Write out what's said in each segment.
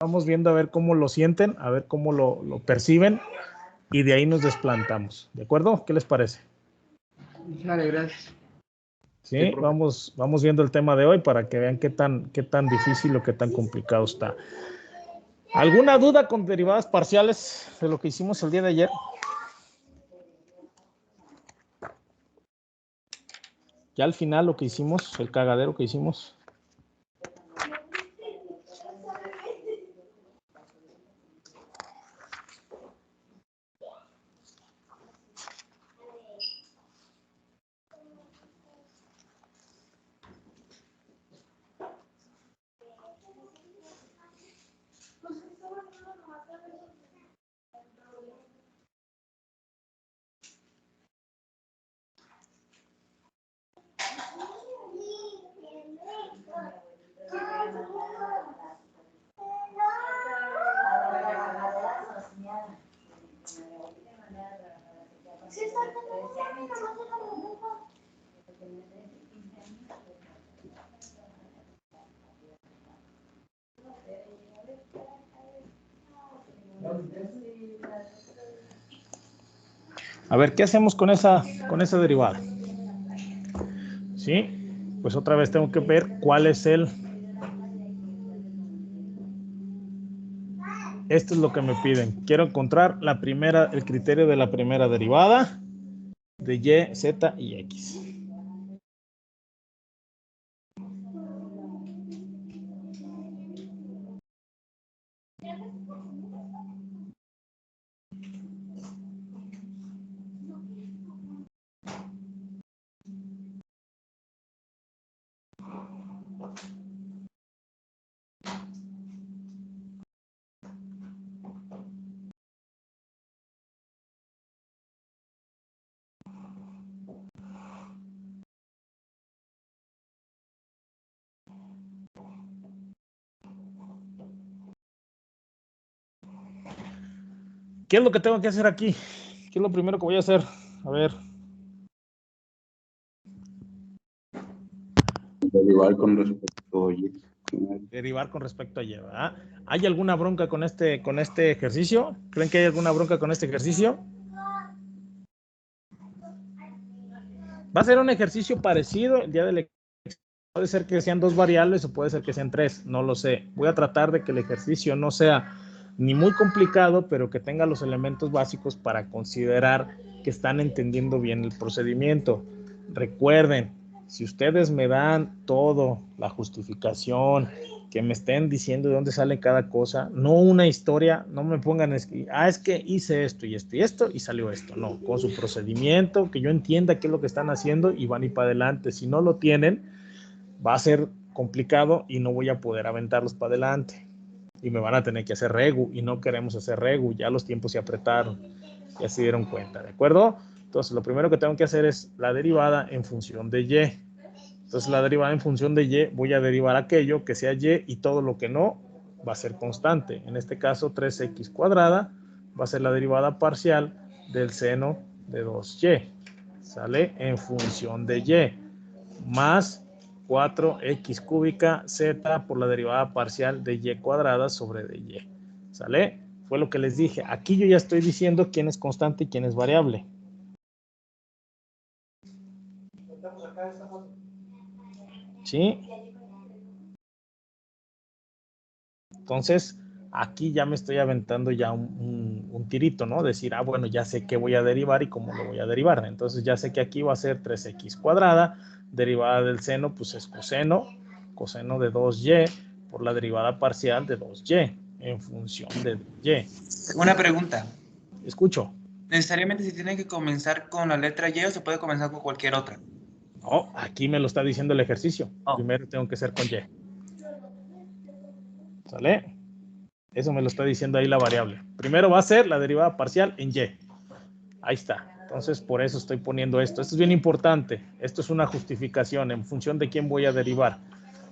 vamos viendo a ver cómo lo sienten, a ver cómo lo perciben y de ahí nos desplantamos. ¿De acuerdo? ¿Qué les parece? Vale, gracias. Sí, vamos viendo el tema de hoy para que vean qué tan difícil o qué tan complicado está. ¿Alguna duda con derivadas parciales de lo que hicimos el día de ayer? Ya al final lo que hicimos, el cagadero que hicimos. A ver, ¿qué hacemos con esa derivada? ¿Sí? Pues otra vez tengo que ver cuál es el... Esto es lo que me piden. Quiero encontrar el criterio de la primera derivada de y, z y x. ¿Qué es lo que tengo que hacer aquí? ¿Qué es lo primero que voy a hacer? A ver. Derivar con respecto a y. Derivar con respecto a y, ¿verdad? ¿Hay alguna bronca con este ejercicio? ¿Creen que hay alguna bronca con este ejercicio? Va a ser un ejercicio parecido el día del examen. Puede ser que sean 2 variables o puede ser que sean 3, no lo sé. Voy a tratar de que el ejercicio no sea ni muy complicado, pero que tenga los elementos básicos para considerar que están entendiendo bien el procedimiento. Recuerden, si ustedes me dan todo, la justificación, que me estén diciendo de dónde sale cada cosa, no una historia, no me pongan, es que hice esto y esto y esto y salió esto. No, con su procedimiento, que yo entienda qué es lo que están haciendo y van y para adelante. Si no lo tienen, va a ser complicado y no voy a poder aventarlos para adelante. Y me van a tener que hacer regu y no queremos hacer regu. Ya los tiempos se apretaron. Ya se dieron cuenta, ¿de acuerdo? Entonces, lo primero que tengo que hacer es la derivada en función de y. Entonces, la derivada en función de y, voy a derivar aquello que sea y y todo lo que no va a ser constante. En este caso, 3x cuadrada va a ser la derivada parcial del seno de 2y. ¿Sale? En función de y. Más 4x cúbica z por la derivada parcial de y cuadrada sobre de y. ¿Sale? Fue lo que les dije. Aquí yo ya estoy diciendo quién es constante y quién es variable. ¿Sí? Entonces, aquí ya me estoy aventando ya un tirito, ¿no? Decir, bueno, ya sé qué voy a derivar y cómo lo voy a derivar. Entonces, ya sé que aquí va a ser 3x cuadrada. Derivada del seno, pues es coseno de 2y por la derivada parcial de 2y en función de y. Una pregunta. Escucho. ¿Necesariamente se tiene que comenzar con la letra y o se puede comenzar con cualquier otra? No, aquí me lo está diciendo el ejercicio. Oh. Primero tengo que ser con y. ¿Sale? Eso me lo está diciendo ahí la variable. Primero va a ser la derivada parcial en y. Ahí está. Entonces, por eso estoy poniendo esto. Esto es bien importante. Esto es una justificación en función de quién voy a derivar.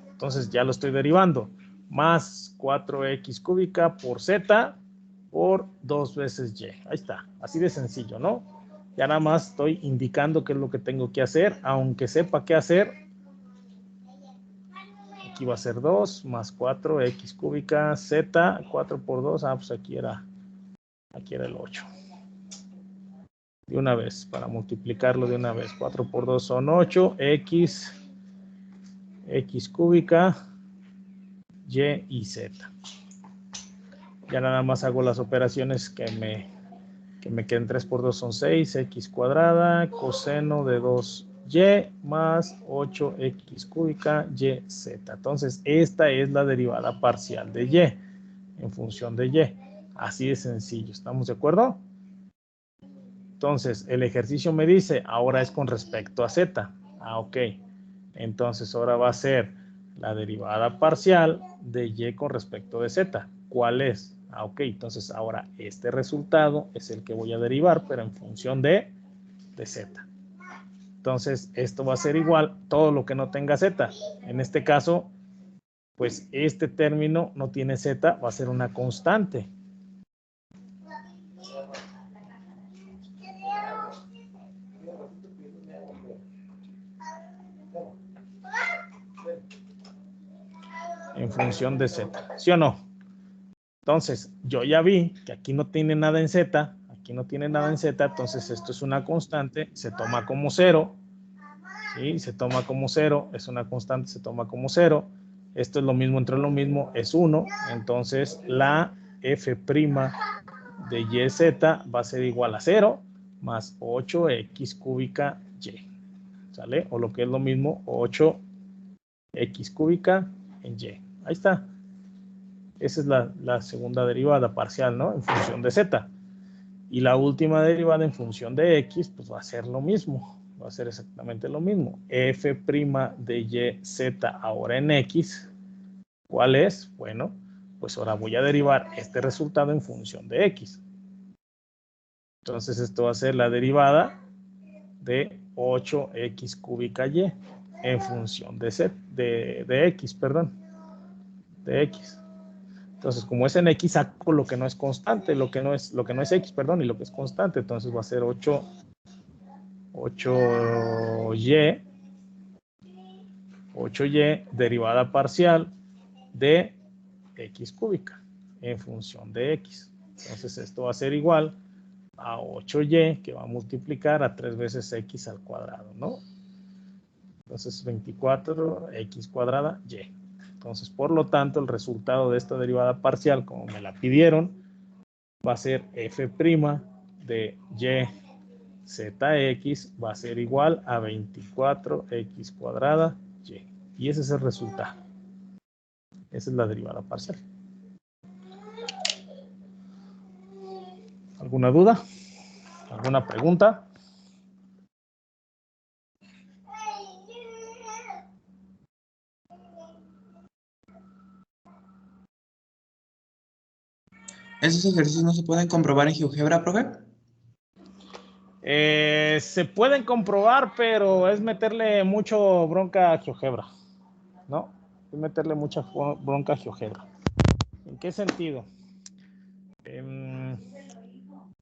Entonces, ya lo estoy derivando. Más 4x cúbica por z por 2 veces y. Ahí está. Así de sencillo, ¿no? Ya nada más estoy indicando qué es lo que tengo que hacer. Aunque sepa qué hacer, aquí va a ser 2 más 4, x cúbica, z, 4 por 2, pues aquí era el 8. De una vez, para multiplicarlo de una vez. 4 por 2 son 8, x cúbica, y y z. Ya nada más hago las operaciones que me queden. 3 por 2 son 6, x cuadrada, coseno de 2y más 8x cúbica, y, z. Entonces, esta es la derivada parcial de y en función de y. Así de sencillo, ¿estamos de acuerdo? Entonces, el ejercicio me dice, ahora es con respecto a z. Ok. Entonces, ahora va a ser la derivada parcial de y con respecto de z. ¿Cuál es? Ok. Entonces, ahora este resultado es el que voy a derivar, pero en función de z. Entonces, esto va a ser igual todo lo que no tenga z. En este caso, pues este término no tiene z, va a ser una constante. En función de z, ¿sí o no? Entonces, yo ya vi que aquí no tiene nada en z, entonces esto es una constante, se toma como 0, ¿sí? Se toma como 0, es una constante, se toma como 0. Esto es lo mismo entre lo mismo, es 1, entonces la f' de yz va a ser igual a 0 más 8x cúbica y, ¿sale? O lo que es lo mismo, 8x cúbica en y. Ahí está. Esa es la segunda derivada parcial, ¿no? En función de z. Y la última derivada en función de x, pues va a ser lo mismo. Va a ser exactamente lo mismo. F' de y, z ahora en x. ¿Cuál es? Bueno, pues ahora voy a derivar este resultado en función de x. Entonces esto va a ser la derivada de 8x cúbica y en función de z, de x, perdón. De x. Entonces, como es en x, saco lo que no es constante, lo que no es x, perdón, y lo que es constante. Entonces va a ser 8y derivada parcial de x cúbica en función de x. Entonces esto va a ser igual a 8y que va a multiplicar a 3 veces x al cuadrado, ¿no? Entonces 24x cuadrada y. Entonces, por lo tanto, el resultado de esta derivada parcial, como me la pidieron, va a ser f' de y zx va a ser igual a 24x cuadrada y. Y ese es el resultado. Esa es la derivada parcial. ¿Alguna duda? ¿Alguna pregunta? ¿Esos ejercicios no se pueden comprobar en GeoGebra, profe? Se pueden comprobar, pero es meterle mucho bronca a GeoGebra, ¿no? Es meterle mucha bronca a GeoGebra. ¿En qué sentido?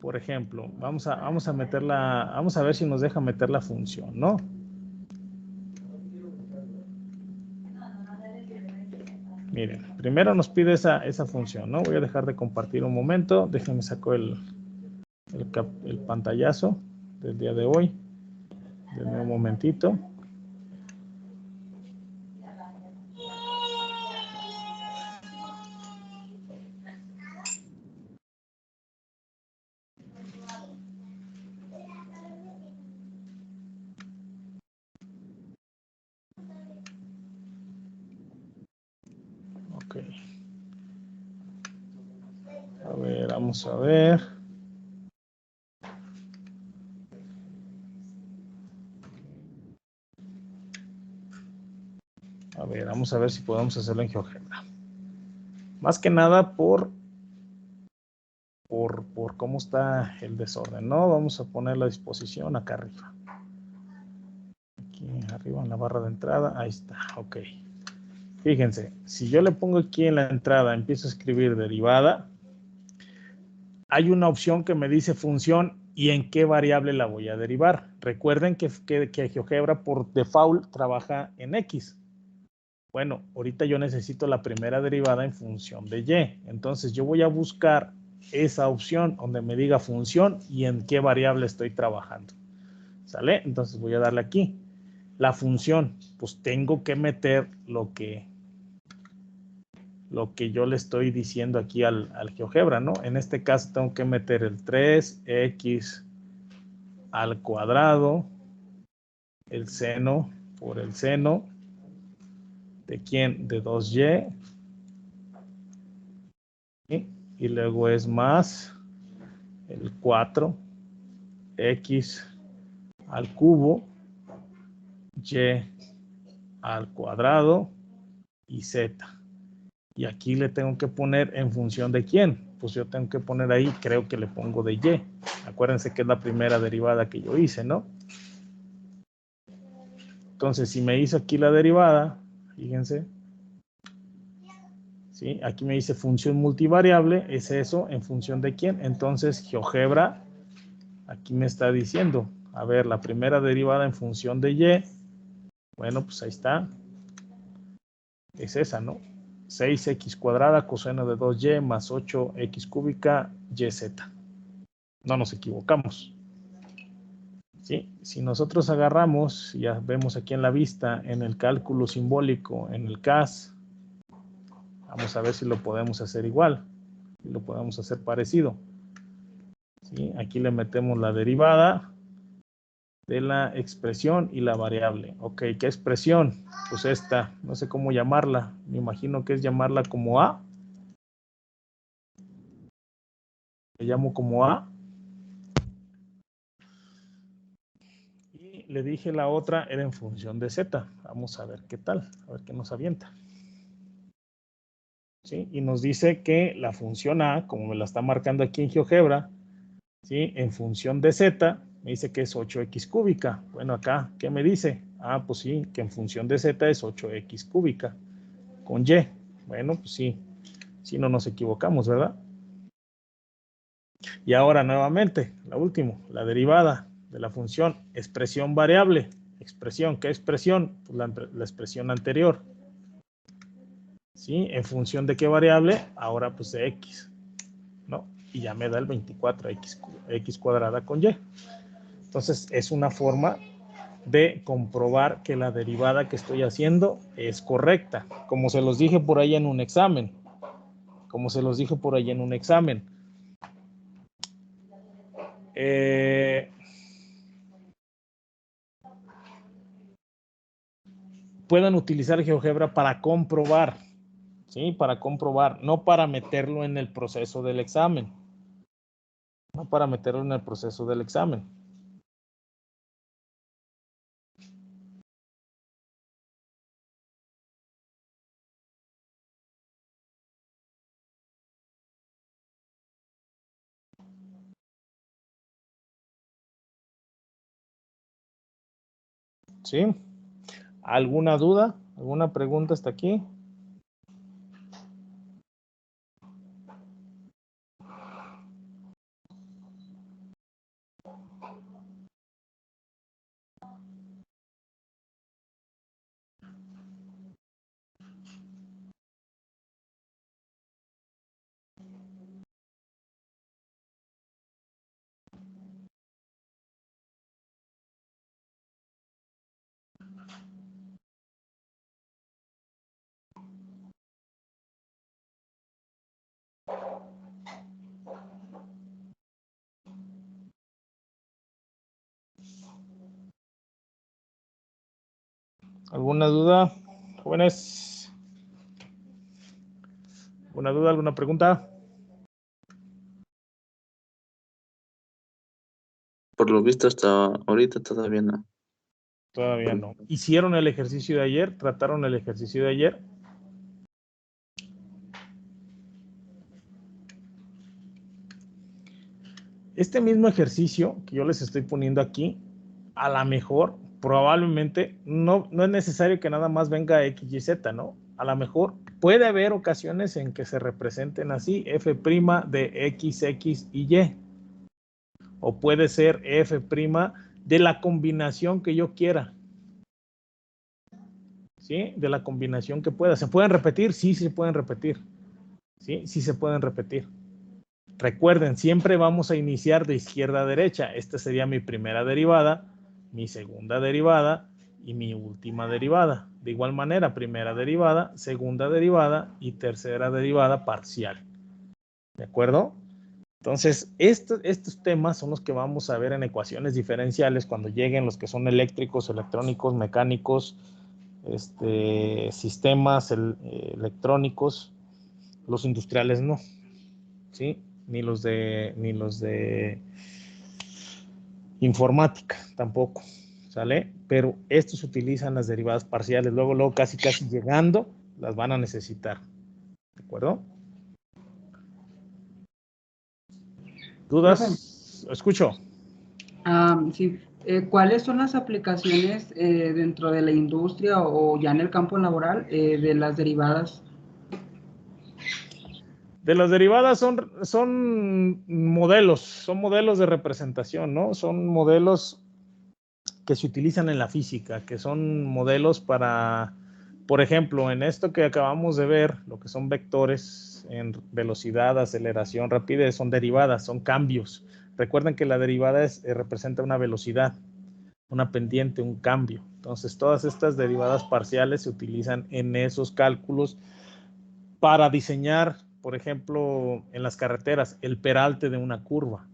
Por ejemplo, vamos a meterla, vamos a ver si nos deja meter la función, ¿no? Miren, primero nos pide esa función, ¿no? Voy a dejar de compartir un momento. Déjenme saco el pantallazo del día de hoy. Denme un momentito. Ok. A ver, vamos a ver. A ver, vamos a ver si podemos hacerlo en GeoGebra. Más que nada por cómo está el desorden, ¿no? Vamos a poner la disposición acá arriba. Aquí arriba en la barra de entrada, ahí está, ok. Fíjense, si yo le pongo aquí en la entrada, empiezo a escribir derivada, hay una opción que me dice función y en qué variable la voy a derivar. Recuerden que GeoGebra por default trabaja en X. Bueno, ahorita yo necesito la primera derivada en función de y. Entonces yo voy a buscar esa opción donde me diga función y en qué variable estoy trabajando. ¿Sale? Entonces voy a darle aquí. La función, pues tengo que meter lo que yo le estoy diciendo aquí al GeoGebra, ¿no? En este caso tengo que meter el 3x al cuadrado, el seno por el seno, ¿de quién? De 2y, ¿sí? Y luego es más el 4x al cubo, y al cuadrado y z. Y aquí le tengo que poner en función de quién. Pues yo tengo que poner ahí, creo que le pongo de y. Acuérdense que es la primera derivada que yo hice, ¿no? Entonces, si me hizo aquí la derivada, fíjense, ¿sí? Aquí me dice función multivariable, es eso, ¿en función de quién? Entonces, GeoGebra, aquí me está diciendo, a ver, la primera derivada en función de y, bueno, pues ahí está, es esa, ¿no? 6x cuadrada coseno de 2y más 8x cúbica yz. No nos equivocamos. ¿Sí? Si nosotros agarramos, ya vemos aquí en la vista, en el cálculo simbólico, en el CAS, vamos a ver si lo podemos hacer igual, si lo podemos hacer parecido. ¿Sí? Aquí le metemos la derivada de la expresión y la variable. Ok, ¿qué expresión? Pues esta, no sé cómo llamarla, me imagino que es llamarla como A. Le llamo como A. Y le dije la otra era en función de Z. Vamos a ver qué tal, a ver qué nos avienta. ¿Sí? Y nos dice que la función A, como me la está marcando aquí en GeoGebra, ¿sí? En función de Z, me dice que es 8x cúbica. Bueno, acá, ¿qué me dice? Ah, pues sí, que en función de Z es 8x cúbica con Y. Bueno, pues sí, sí no nos equivocamos, ¿verdad? Y ahora nuevamente, la última, la derivada de la función expresión variable. Expresión, ¿qué expresión? Pues la expresión anterior. ¿Sí? En función de qué variable, ahora pues de x, ¿no? Y ya me da el 24x cuadrada con y. Entonces es una forma de comprobar que la derivada que estoy haciendo es correcta, como se los dije por ahí en un examen. Puedan utilizar GeoGebra para comprobar, ¿sí? Para comprobar, no para meterlo en el proceso del examen. No para meterlo en el proceso del examen. ¿Sí? ¿Alguna duda? ¿Alguna pregunta hasta aquí? ¿Alguna duda, jóvenes? ¿Alguna duda, alguna pregunta? Por lo visto hasta ahorita todavía no. Todavía no. ¿Hicieron el ejercicio de ayer? ¿Trataron el ejercicio de ayer? Este mismo ejercicio que yo les estoy poniendo aquí, a lo mejor, probablemente, no es necesario que nada más venga X, Y, Z, ¿no? A lo mejor puede haber ocasiones en que se representen así, F' de X, X y Y. O puede ser F' de la combinación que yo quiera. ¿sí? De la combinación que pueda. ¿Se pueden repetir? Sí, sí se pueden repetir. ¿Sí? Sí se pueden repetir. Recuerden, siempre vamos a iniciar de izquierda a derecha. Esta sería mi primera derivada, mi segunda derivada y mi última derivada. De igual manera, primera derivada, segunda derivada y tercera derivada parcial. ¿De acuerdo? Entonces, estos temas son los que vamos a ver en ecuaciones diferenciales cuando lleguen los que son eléctricos, electrónicos, mecánicos, sistemas electrónicos. Los industriales no, ¿sí? Ni los de informática tampoco, ¿sale? Pero estos utilizan las derivadas parciales. Luego casi llegando, las van a necesitar. ¿De acuerdo? ¿Dudas? Escucho. Sí. ¿Cuáles son las aplicaciones dentro de la industria o ya en el campo laboral de las derivadas? De las derivadas son modelos de representación, ¿no? Son modelos que se utilizan en la física, que son modelos para, por ejemplo, en esto que acabamos de ver, lo que son vectores en velocidad, aceleración, rapidez, son derivadas, son cambios. Recuerden que la derivada representa una velocidad, una pendiente, un cambio. Entonces, todas estas derivadas parciales se utilizan en esos cálculos para diseñar, por ejemplo, en las carreteras, el peralte de una curva.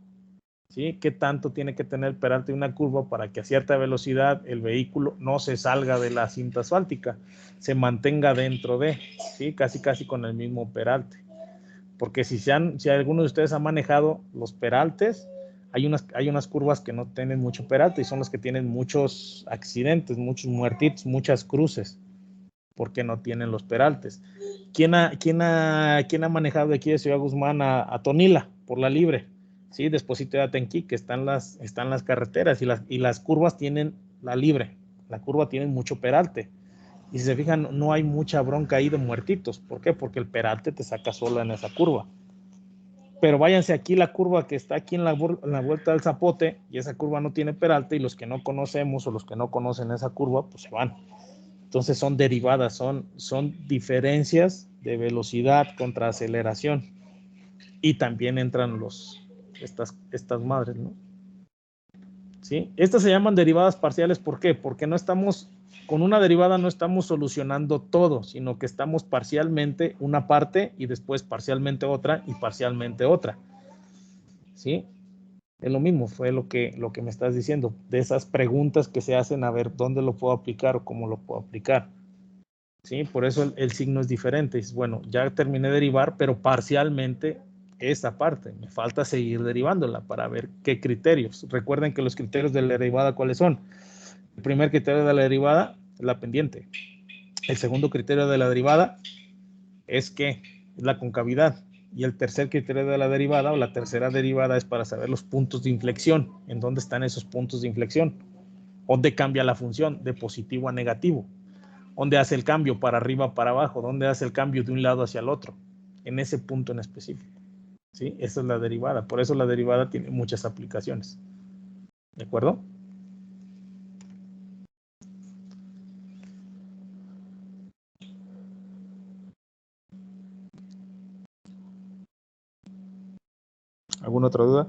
¿Sí? ¿Qué tanto tiene que tener el peralte de una curva para que a cierta velocidad el vehículo no se salga de la cinta asfáltica, se mantenga dentro de, ¿sí? Casi con el mismo peralte? Porque si alguno de ustedes ha manejado los peraltes, hay unas curvas que no tienen mucho peralte y son las que tienen muchos accidentes, muchos muertitos, muchas cruces, porque no tienen los peraltes. ¿Quién ha manejado de aquí de Ciudad Guzmán a Tonila por la libre? Sí, despuésito de Atenquí, que están las carreteras y las curvas tienen la libre. La curva tiene mucho peralte. Y si se fijan, no hay mucha bronca ahí de muertitos. ¿Por qué? Porque el peralte te saca sola en esa curva. Pero váyanse aquí la curva que está aquí en la vuelta del Zapote y esa curva no tiene peralte y los que no conocemos o los que no conocen esa curva, pues se van. Entonces son derivadas, son diferencias de velocidad contra aceleración. Y también entran estas madres, ¿no? ¿Sí? Estas se llaman derivadas parciales, ¿por qué? Porque con una derivada no estamos solucionando todo, sino que estamos parcialmente una parte y después parcialmente otra y parcialmente otra. ¿Sí? Es lo mismo, fue lo que me estás diciendo, de esas preguntas que se hacen a ver dónde lo puedo aplicar o cómo lo puedo aplicar. ¿Sí? Por eso el signo es diferente. Es, bueno, ya terminé de derivar, pero parcialmente esta parte. Me falta seguir derivándola para ver qué criterios. Recuerden que los criterios de la derivada, ¿cuáles son? El primer criterio de la derivada es la pendiente. El segundo criterio de la derivada es la concavidad. Y el tercer criterio de la derivada o la tercera derivada es para saber los puntos de inflexión. ¿En dónde están esos puntos de inflexión? ¿Dónde cambia la función de positivo a negativo? ¿Dónde hace el cambio para arriba, para abajo? ¿Dónde hace el cambio de un lado hacia el otro? En ese punto en específico. ¿Sí? Esa es la derivada. Por eso la derivada tiene muchas aplicaciones. ¿De acuerdo? ¿Alguna otra duda?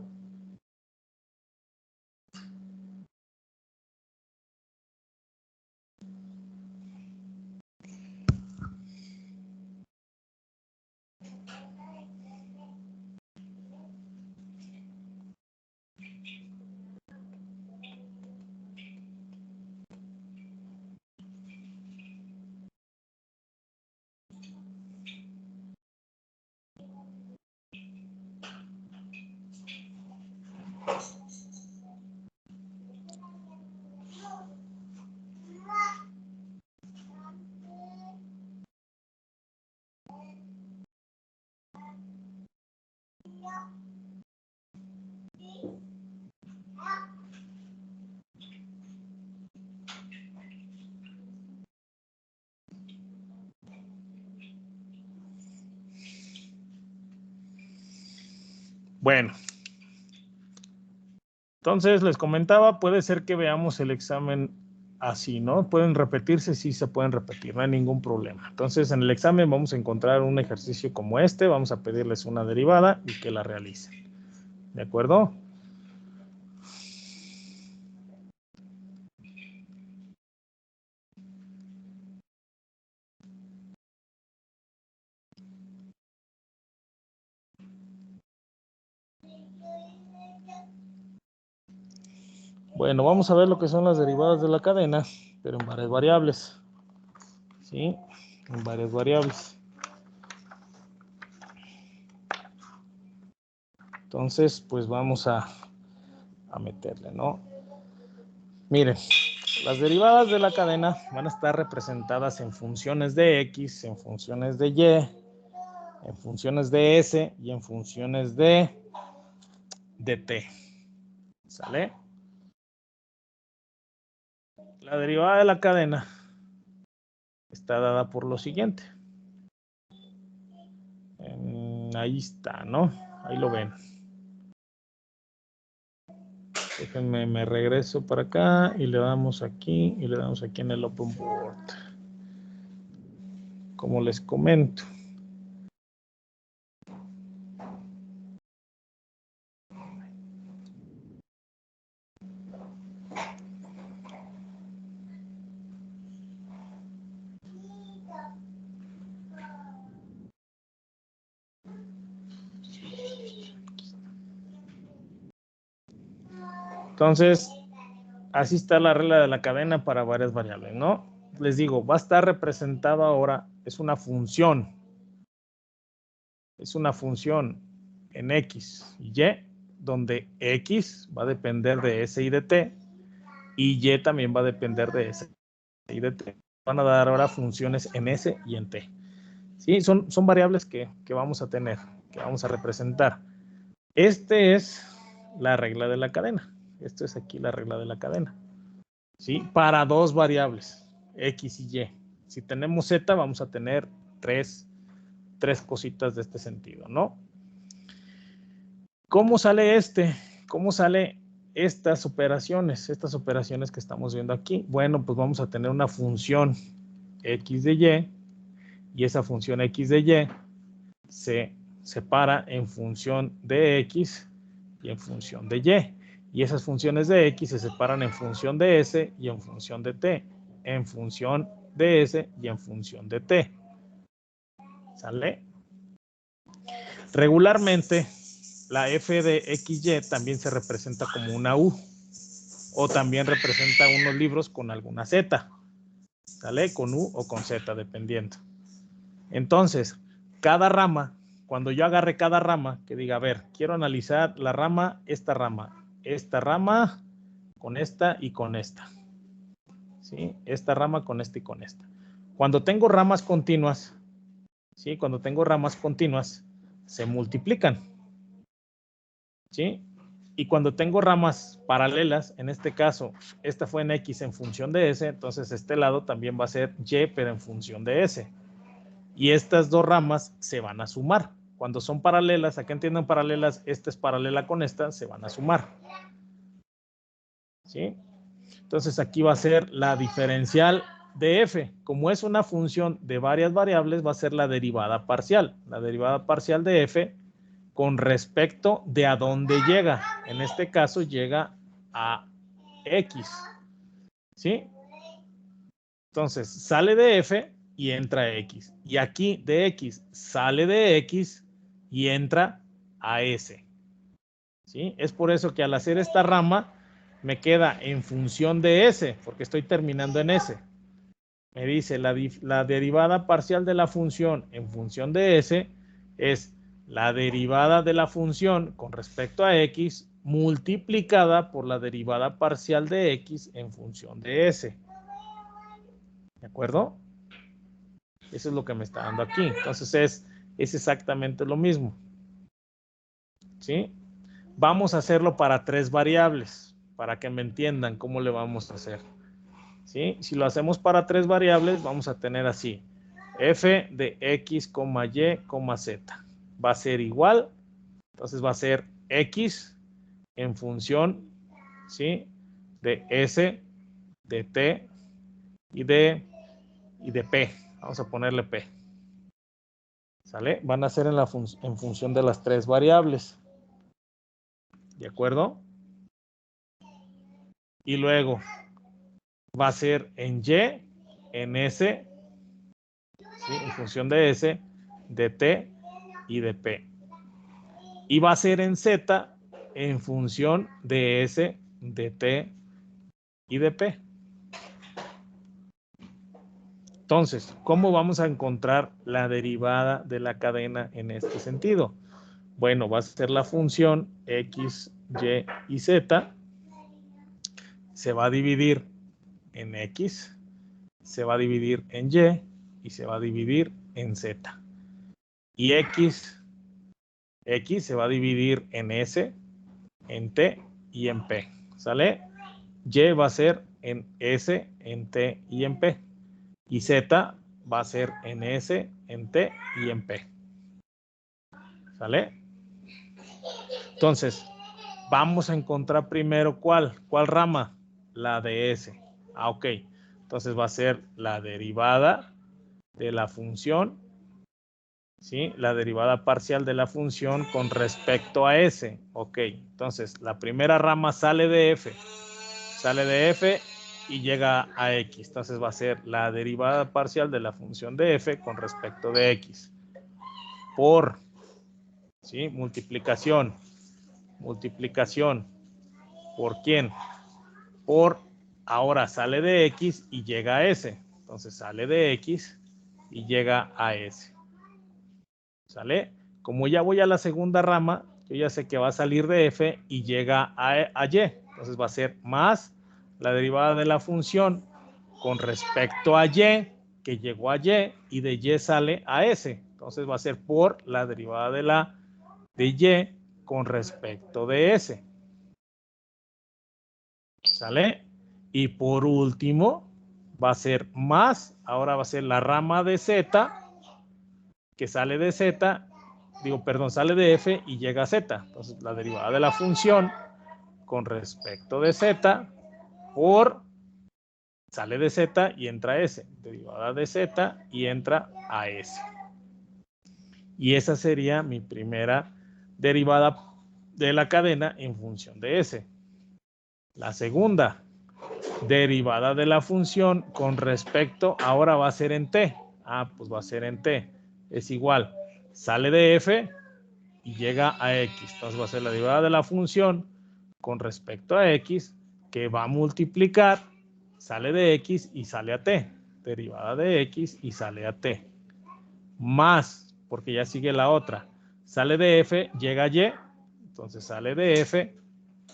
Bueno, entonces les comentaba, puede ser que veamos el examen así, ¿no? Pueden repetirse, sí se pueden repetir, no hay ningún problema. Entonces, en el examen vamos a encontrar un ejercicio como este, vamos a pedirles una derivada y que la realicen. ¿De acuerdo? Bueno, vamos a ver lo que son las derivadas de la cadena, pero en varias variables. ¿Sí? En varias variables. Entonces, pues vamos a meterle, ¿no? Miren, las derivadas de la cadena van a estar representadas en funciones de X, en funciones de Y, en funciones de S y en funciones de T. ¿Sale? La derivada de la cadena está dada por lo siguiente. Ahí está, ¿no? Ahí lo ven. Déjenme, me regreso para acá y le damos aquí y le damos aquí en el Open Board. Como les comento. Entonces, así está la regla de la cadena para varias variables, ¿no? Les digo, va a estar representado ahora, es una función. Es una función en X y Y, donde X va a depender de S y de T, y Y también va a depender de S y de T. Van a dar ahora funciones en S y en T. ¿Sí? Son variables que vamos a tener, que vamos a representar. Este es la regla de la cadena. Esto es aquí la regla de la cadena. ¿Sí? Para dos variables, X y Y. Si tenemos Z, vamos a tener tres cositas de este sentido, ¿no? ¿Cómo sale ¿Cómo sale estas operaciones que estamos viendo aquí? Bueno, pues vamos a tener una función X de Y, y esa función X de Y se separa en función de X y en función de Y. Y esas funciones de X se separan en función de S y en función de T, en función de S y en función de T. ¿Sale? Regularmente, la f de XY también se representa como una U, o también representa unos libros con alguna Z, ¿sale? Con U o con Z, dependiendo. Entonces, cada rama, cuando yo agarre cada rama, que diga, a ver, quiero analizar la rama, esta rama con esta y con esta, ¿sí? Esta rama con esta y con esta. Cuando tengo ramas continuas, ¿sí? Cuando tengo ramas continuas, se multiplican, ¿sí? Y cuando tengo ramas paralelas, en este caso, esta fue en X en función de S, entonces este lado también va a ser Y, pero en función de S. Y estas dos ramas se van a sumar. Cuando son paralelas, acá entienden paralelas, esta es paralela con esta, se van a sumar. ¿Sí? Entonces aquí va a ser la diferencial de f. Como es una función de varias variables, va a ser la derivada parcial. La derivada parcial de f con respecto de a dónde llega. En este caso llega a x. ¿Sí? Entonces sale de f y entra a x. Y aquí de x sale de x y entra a s. ¿Sí? Es por eso que al hacer esta rama me queda en función de s, porque estoy terminando en s. Me dice la derivada parcial de la función en función de s es la derivada de la función con respecto a x multiplicada por la derivada parcial de x en función de s. ¿De acuerdo? Eso es lo que me está dando aquí. Entonces es exactamente lo mismo. ¿Sí? Vamos a hacerlo para tres variables, para que me entiendan cómo le vamos a hacer. ¿Sí? Si lo hacemos para tres variables, vamos a tener así. F de X, Y, Z. Va a ser igual. Entonces va a ser X en función, ¿sí? De S de T y de P. Vamos a ponerle P. ¿Sale? Van a ser en función de las tres variables. ¿De acuerdo? Y luego va a ser en Y, en S, ¿sí? En función de S, de T y de P. Y va a ser en Z en función de S, de T y de P. Entonces, ¿cómo vamos a encontrar la derivada de la cadena en este sentido? Bueno, va a ser la función X, Y y Z. Se va a dividir en X, se va a dividir en Y y se va a dividir en Z. Y X se va a dividir en S, en T y en P. ¿Sale? Y va a ser en S, en T y en P. Y Z va a ser en S, en T y en P. ¿Sale? Entonces, vamos a encontrar primero ¿cuál rama? La de S. Ah, ok. Entonces va a ser la derivada de la función, ¿sí? La derivada parcial de la función con respecto a S. Ok. Entonces, la primera rama sale de F. Sale de F y llega a X. Entonces va a ser la derivada parcial de la función de F con respecto de X. Por, ¿sí? Multiplicación. Multiplicación. ¿Por quién? Por, ahora sale de X y llega a S. Entonces sale de X y llega a S. ¿Sale? Como ya voy a la segunda rama, yo ya sé que va a salir de F y llega a Y. Entonces va a ser más la derivada de la función con respecto a Y, que llegó a y de Y sale a S. Entonces va a ser por la derivada de Y con respecto de S. ¿Sale? Y por último, va a ser más, ahora va a ser la rama de Z, que sale de Z, sale de F y llega a Z. Entonces, la derivada de la función con respecto de Z por, sale de Z y entra a S. Derivada de Z y entra a S. Y esa sería mi primera derivada de la cadena en función de S. La segunda, derivada de la función con respecto, ahora va a ser en T. Ah, pues va a ser en T. Es igual, sale de F y llega a X. Entonces va a ser la derivada de la función con respecto a X, que va a multiplicar, sale de X y sale a T. Derivada de X y sale a T. Más, porque ya sigue la otra. Sale de F, llega a Y. Entonces sale de F,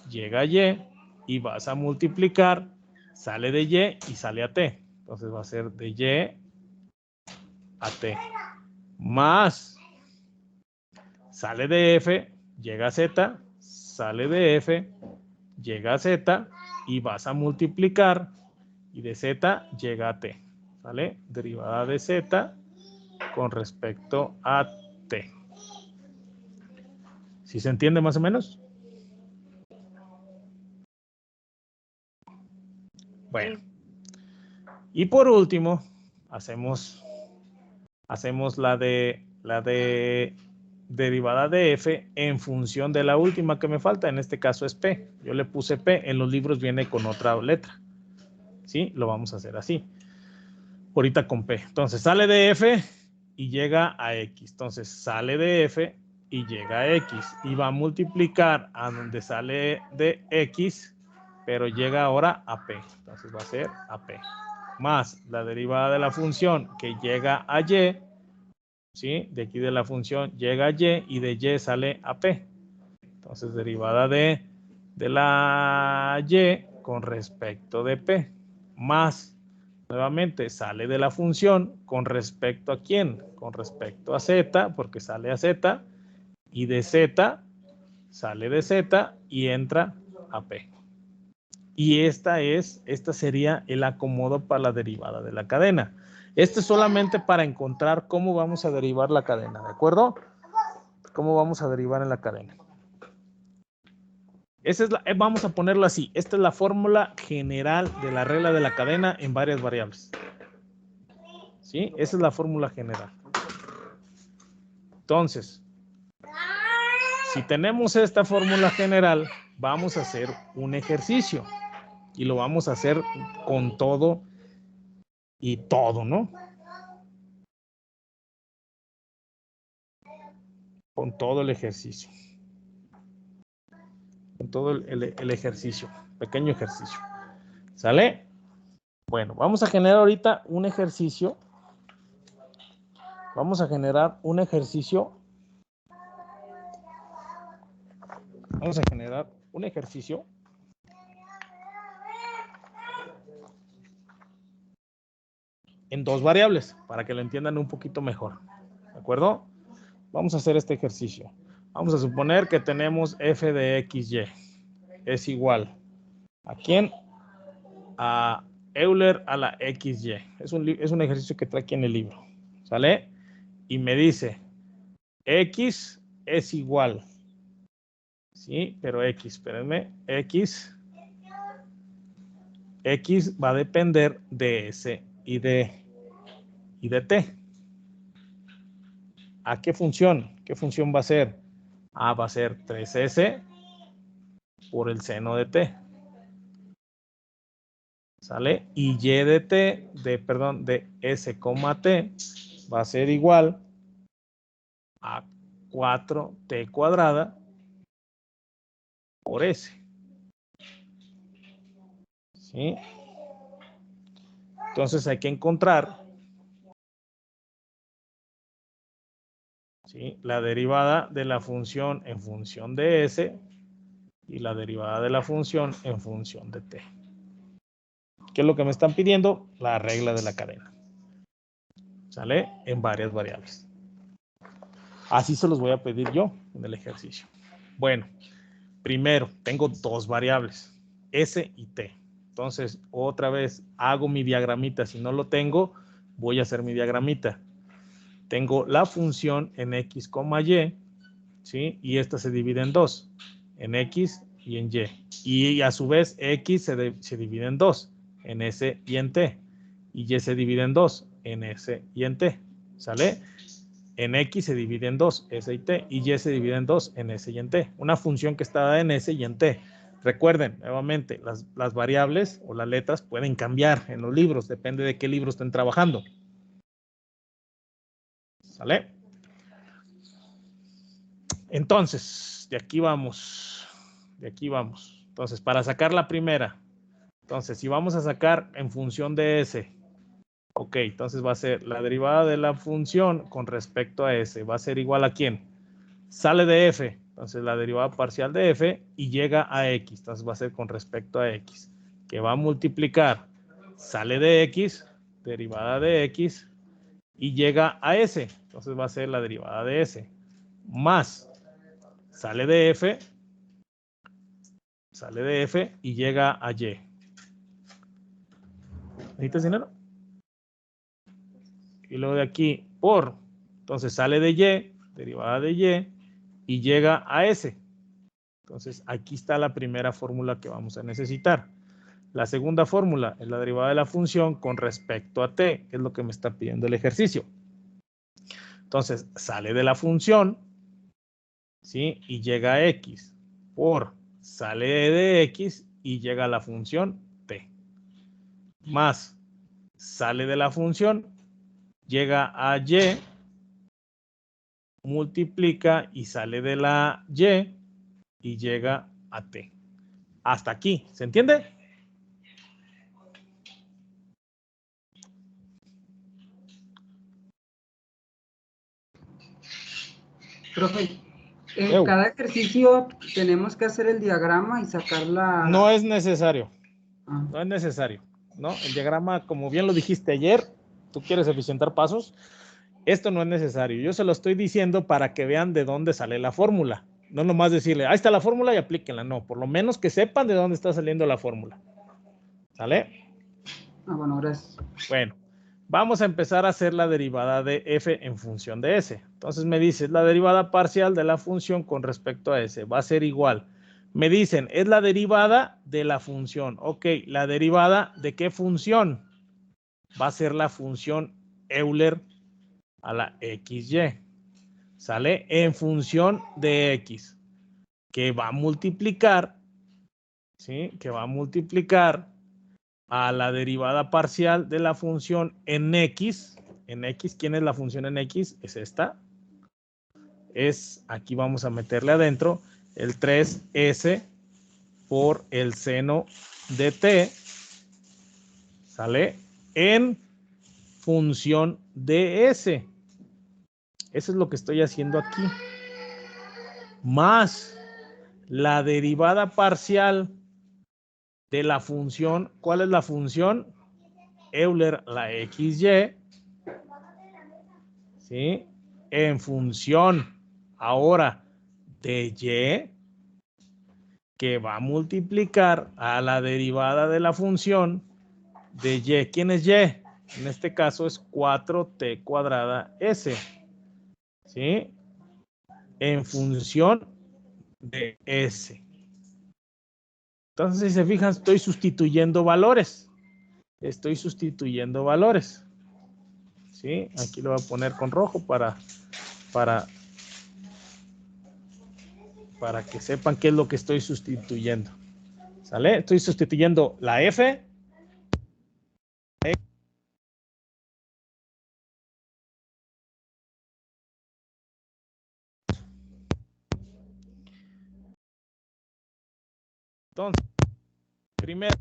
llega a Y y vas a multiplicar, sale de Y y sale a T. Entonces va a ser de Y a T. Más, sale de F, llega a Z, sale de F, llega a Z y vas a multiplicar y de Z llega a T. ¿Sale? Derivada de Z con respecto a T. ¿Sí se entiende más o menos? Bueno. Y por último, hacemos la de derivada de F en función de la última que me falta. En este caso es P. Yo le puse P. En los libros viene con otra letra. ¿Sí? Lo vamos a hacer así. Ahorita con P. Entonces sale de F y llega a X. Entonces sale de F y llega a X. Y va a multiplicar a donde sale de X, pero llega ahora a P. Entonces va a ser a P. Más la derivada de la función que llega a Y, ¿sí? De aquí de la función llega a Y y de Y sale a P. Entonces derivada de la Y con respecto de P. Más, nuevamente, sale de la función con respecto a quién? Con respecto a Z, porque sale a Z. Y de Z, sale de Z y entra a P. Y esta sería el acomodo para la derivada de la cadena. Este es solamente para encontrar cómo vamos a derivar la cadena, ¿de acuerdo? ¿Cómo vamos a derivar en la cadena? Esa es vamos a ponerlo así. Esta es la fórmula general de la regla de la cadena en varias variables. ¿Sí? Esa es la fórmula general. Entonces, si tenemos esta fórmula general, vamos a hacer un ejercicio. Y lo vamos a hacer con todo y todo, ¿no? Con todo el ejercicio. Con todo el ejercicio. Pequeño ejercicio. ¿Sale? Bueno, vamos a generar ahorita un ejercicio. Vamos a generar un ejercicio. Vamos a generar un ejercicio. En dos variables, para que lo entiendan un poquito mejor. ¿De acuerdo? Vamos a hacer este ejercicio. Vamos a suponer que tenemos f de xy. Es igual. ¿A quién? A Euler a la xy. Es un ejercicio que trae aquí en el libro. ¿Sale? Y me dice, x es igual. Sí, pero x, espérenme. X va a depender de s y de t. ¿A qué función? ¿Qué función va a ser? Va a ser 3s por el seno de t. ¿Sale? Y y de t, de s, t, va a ser igual a 4t cuadrada por s. ¿Sí? Entonces hay que encontrar, ¿sí?, la derivada de la función en función de s y la derivada de la función en función de t. ¿Qué es lo que me están pidiendo? La regla de la cadena. ¿Sale? En varias variables. Así se los voy a pedir yo en el ejercicio. Bueno, primero tengo dos variables, s y t. Entonces, otra vez hago mi diagramita. Si no lo tengo, voy a hacer mi diagramita. Tengo la función en x, y, ¿sí? Y esta se divide en dos, en x y en y. Y a su vez, x se divide en dos, en s y en t. Y se divide en dos, en s y en t. ¿Sale? En x se divide en dos, s y t. Y se divide en dos, en s y en t. Una función que está dada en s y en t. Recuerden, nuevamente, las variables o las letras pueden cambiar en los libros. Depende de qué libro estén trabajando. ¿Sale? Entonces, de aquí vamos. De aquí vamos. Entonces, para sacar la primera. Entonces, si vamos a sacar en función de s. Ok, entonces va a ser la derivada de la función con respecto a s. Va a ser igual a ¿quién? Sale de f. Entonces, la derivada parcial de f y llega a x. Entonces, va a ser con respecto a x. Que va a multiplicar. Sale de x, derivada de x, y llega a s. Entonces, va a ser la derivada de s. Más. Sale de f y llega a y. ¿Necesitas dinero? Y luego de aquí por, entonces sale de y, derivada de y llega a s. Entonces aquí está la primera fórmula que vamos a necesitar. La segunda fórmula es la derivada de la función con respecto a t, que es lo que me está pidiendo el ejercicio. Entonces sale de la función, ¿sí?, y llega a x por sale de x y llega a la función t. Más sale de la función, llega a y, multiplica y sale de la y llega a t. Hasta aquí, ¿se entiende? Profe, en cada ejercicio tenemos que hacer el diagrama y sacar la... No es necesario. No es necesario, ¿no? El diagrama, como bien lo dijiste ayer, tú quieres eficientar pasos. Esto no es necesario. Yo se lo estoy diciendo para que vean de dónde sale la fórmula. No nomás decirle, ahí está la fórmula y aplíquenla. No, por lo menos que sepan de dónde está saliendo la fórmula. ¿Sale? Bueno, gracias. Bueno, vamos a empezar a hacer la derivada de f en función de s. Entonces me dices, la derivada parcial de la función con respecto a s va a ser igual. Me dicen, es la derivada de la función. Ok, ¿la derivada de qué función? Va a ser la función Euler a la XY. ¿Sale? En función de X. Que va a multiplicar, ¿sí? Que va a multiplicar a la derivada parcial de la función en X. En X, ¿quién es la función en X? Es esta. Aquí vamos a meterle adentro el 3S por el seno de T, ¿sale? En función de S. Eso es lo que estoy haciendo aquí. Más la derivada parcial de la función. ¿Cuál es la función? Euler, la XY. ¿Sí? En función ahora de Y, que va a multiplicar a la derivada de la función de Y. ¿Quién es Y? En este caso es 4t cuadrada S. ¿Sí? En función de S. Entonces, si se fijan, estoy sustituyendo valores. Estoy sustituyendo valores. ¿Sí? Aquí lo voy a poner con rojo para que sepan qué es lo que estoy sustituyendo. ¿Sale? Estoy sustituyendo la F. Entonces, primero,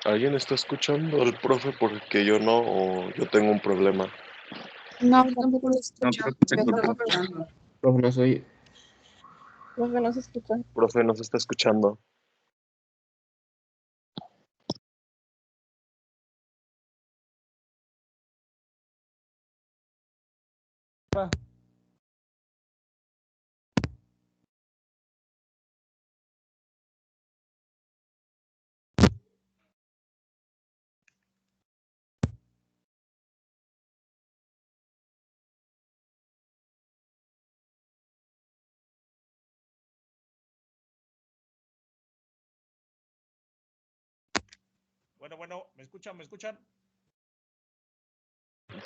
¿Alguien está escuchando al profe porque yo no o yo tengo un problema? No, tampoco lo escucho. Profe, no soy. Profe, no se escucha. Profe, ¿nos está escuchando? bueno, ¿me escuchan? ¿Me escuchan?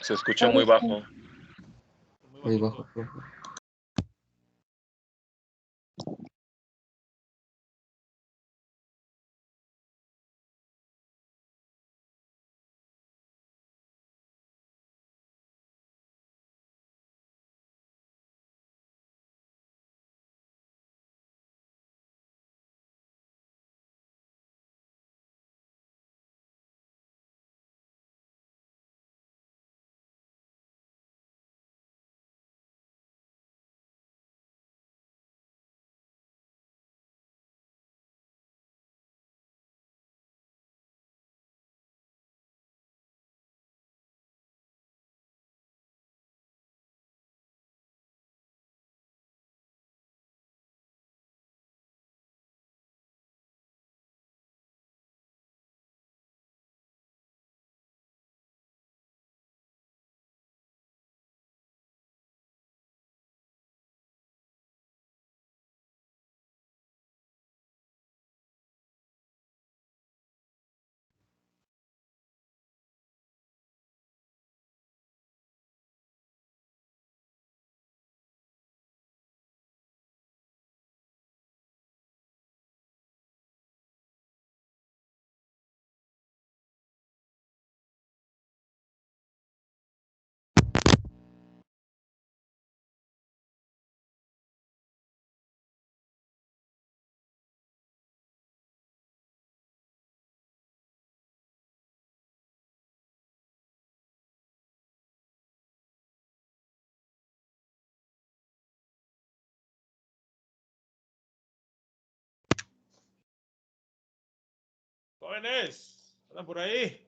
Se escucha muy bajo. Muy bajo, profe. Jóvenes, ¿están por ahí?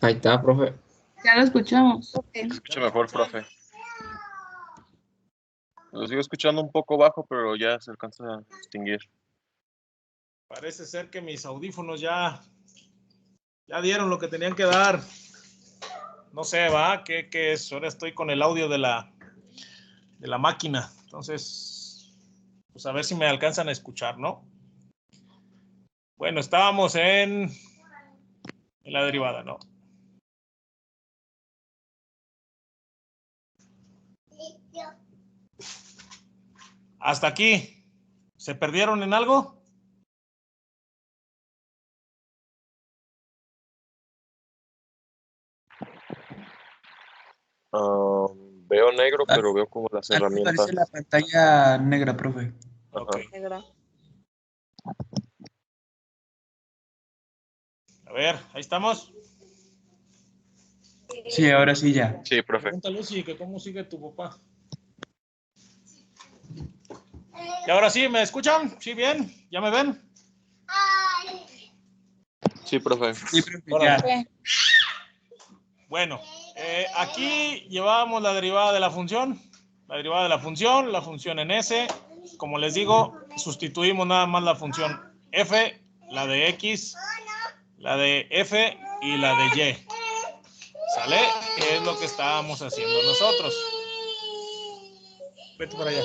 Ahí está, profe. Ya lo escuchamos. Se escucha mejor, profe. Lo sigo escuchando un poco bajo, pero ya se alcanza a distinguir. Parece ser que mis audífonos ya dieron lo que tenían que dar. No sé, ¿va? ¿Qué es? Ahora estoy con el audio de la máquina. Entonces, pues a ver si me alcanzan a escuchar, ¿no? Bueno, estábamos en la derivada, ¿no? Hasta aquí. ¿Se perdieron en algo? Veo negro, pero veo como las Aquí herramientas. aparece la pantalla negra, profe. Ok. Negra. A ver, ahí estamos. Sí, ahora sí ya. Sí, profe. Pregúntale, Lucy, que cómo sigue tu papá. Y ahora sí, ¿me escuchan? ¿Sí, bien? ¿Ya me ven? Sí, profe. Sí, profe, Órale. ya. Bueno, aquí llevábamos la derivada de la función. La derivada de la función en S. Como les digo, sustituimos nada más la función f, la de x, la de f y la de y. ¿Sale? Que es lo que estábamos haciendo nosotros. Vete para allá.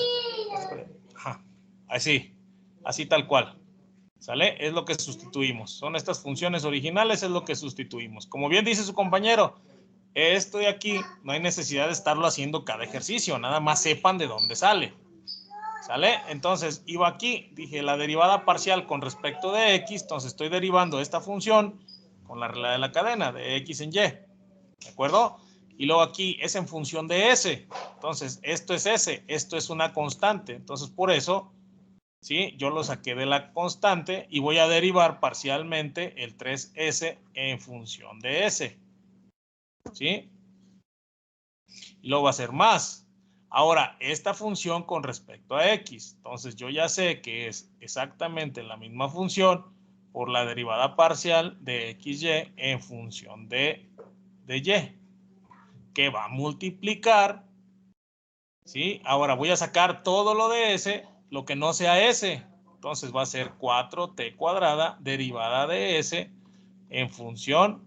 Ajá. Así tal cual. ¿Sale? Es lo que sustituimos. Son estas funciones originales, es lo que sustituimos. Como bien dice su compañero, esto de aquí no hay necesidad de estarlo haciendo cada ejercicio, nada más sepan de dónde sale. ¿Sale? Entonces, iba aquí, dije la derivada parcial con respecto de x, entonces estoy derivando esta función con la regla de la cadena de x en y. ¿De acuerdo? Y luego aquí es en función de s. Entonces, esto es s, esto es una constante. Entonces, por eso, ¿sí? Yo lo saqué de la constante y voy a derivar parcialmente el 3s en función de s. ¿Sí? Y luego va a ser más. Ahora, esta función con respecto a x. Entonces, yo ya sé que es exactamente la misma función por la derivada parcial de xy en función de y. Que va a multiplicar. ¿Sí? Ahora voy a sacar todo lo de s, lo que no sea s. Entonces va a ser 4t cuadrada derivada de s en función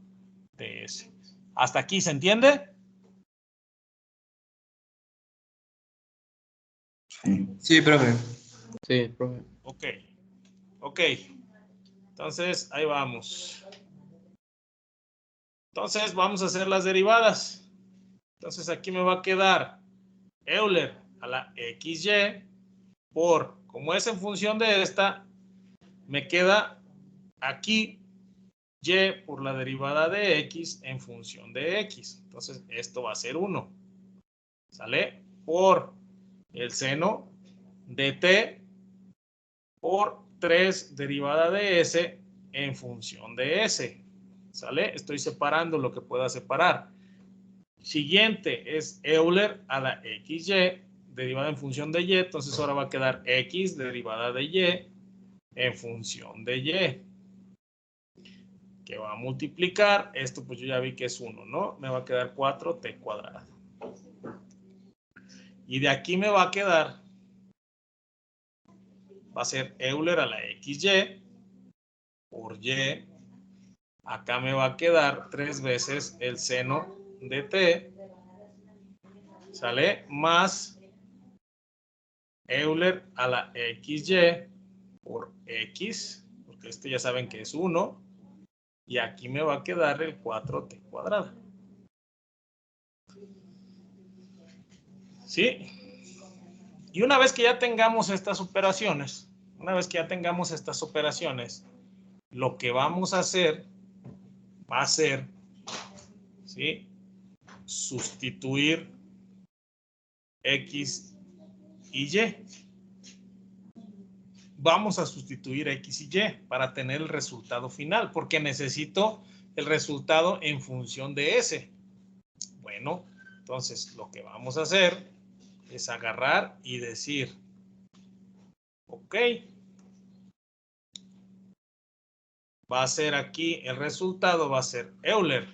de s. ¿Hasta aquí se entiende? Sí, profe. Sí, profe. Ok. Entonces, ahí vamos. Entonces, vamos a hacer las derivadas. Entonces, aquí me va a quedar Euler a la xy por, como es en función de esta, me queda aquí y por la derivada de x en función de x. Entonces, esto va a ser 1. ¿Sale? Por el seno de t por 3 derivada de s en función de s. ¿Sale? Estoy separando lo que pueda separar. Siguiente es Euler a la xy derivada en función de y. Entonces ahora va a quedar x derivada de y en función de y. Que va a multiplicar. Esto pues yo ya vi que es 1, ¿no? Me va a quedar 4t cuadrada. Y de aquí me va a quedar, va a ser Euler a la xy por y. Acá me va a quedar 3 veces el seno de t. ¿Sale? Más Euler a la xy por x, porque este ya saben que es 1. Y aquí me va a quedar el 4t cuadrada. ¿Sí? Y una vez que ya tengamos estas operaciones, lo que vamos a hacer va a ser, ¿sí? Sustituir x y y. Vamos a sustituir x y y para tener el resultado final, porque necesito el resultado en función de s. Bueno, entonces lo que vamos a hacer es agarrar y decir, ok, va a ser aquí, el resultado va a ser Euler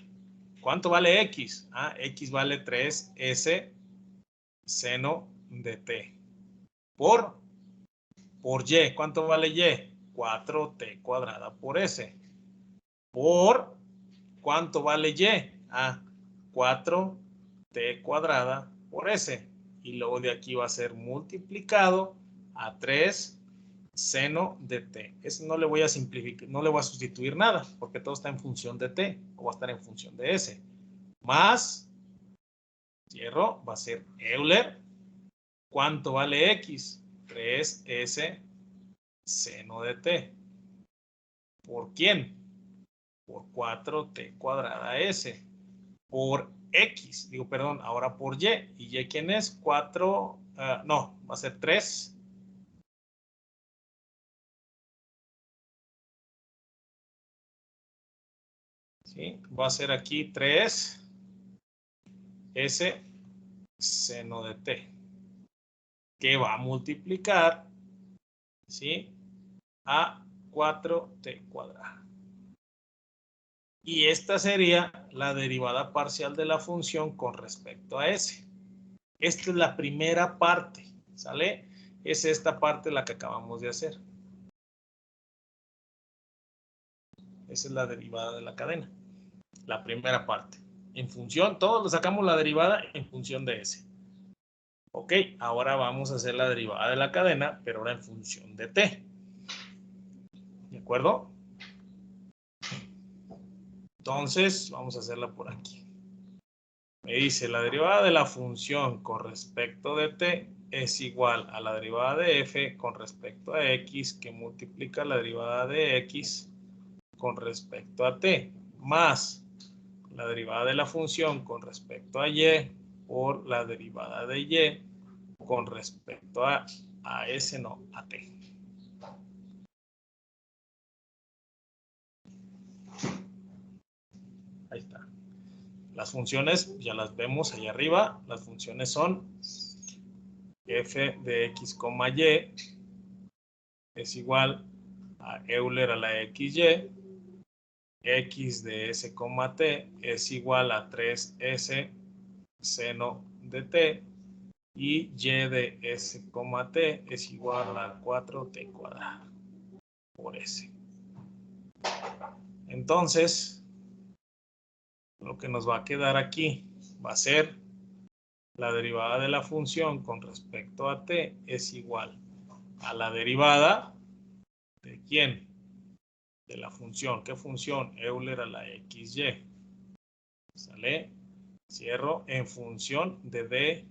¿Cuánto vale X? X vale 3S seno de T. Por Y, ¿cuánto vale Y? 4T cuadrada por S. Por, ¿cuánto vale Y? 4T cuadrada por S. Y luego de aquí va a ser multiplicado a 3 seno de T. Eso no le voy a simplificar, no le voy a sustituir nada, porque todo está en función de T, o va a estar en función de S. Más, cierro, va a ser Euler. ¿Cuánto vale X? 3S seno de T. ¿Por quién? Por 4T cuadrada S. Por X, digo, perdón, ahora por Y. ¿Y Y quién es? 4, no, va a ser 3. ¿Sí? Va a ser aquí 3 S seno de T, que va a multiplicar, ¿sí?, a 4T cuadrada. Y esta sería la derivada parcial de la función con respecto a S. Esta es la primera parte, ¿sale? Es esta parte la que acabamos de hacer. Esa es la derivada de la cadena. La primera parte. En función, todos sacamos la derivada en función de S. Ok, ahora vamos a hacer la derivada de la cadena, pero ahora en función de T. ¿De acuerdo? Entonces, vamos a hacerla por aquí. Me dice, la derivada de la función con respecto de T es igual a la derivada de F con respecto a X, que multiplica la derivada de X con respecto a T, más la derivada de la función con respecto a Y por la derivada de Y con respecto a S, no, a T. Ahí está. Las funciones ya las vemos ahí arriba. Las funciones son f de x, y es igual a Euler a la xy. X de s, t es igual a 3s seno de t. Y y de s, t es igual a 4t cuadrada por s. Entonces, lo que nos va a quedar aquí va a ser la derivada de la función con respecto a t es igual a la derivada de ¿quién? De la función. ¿Qué función? Euler a la xy. ¿Sale? Cierro en función de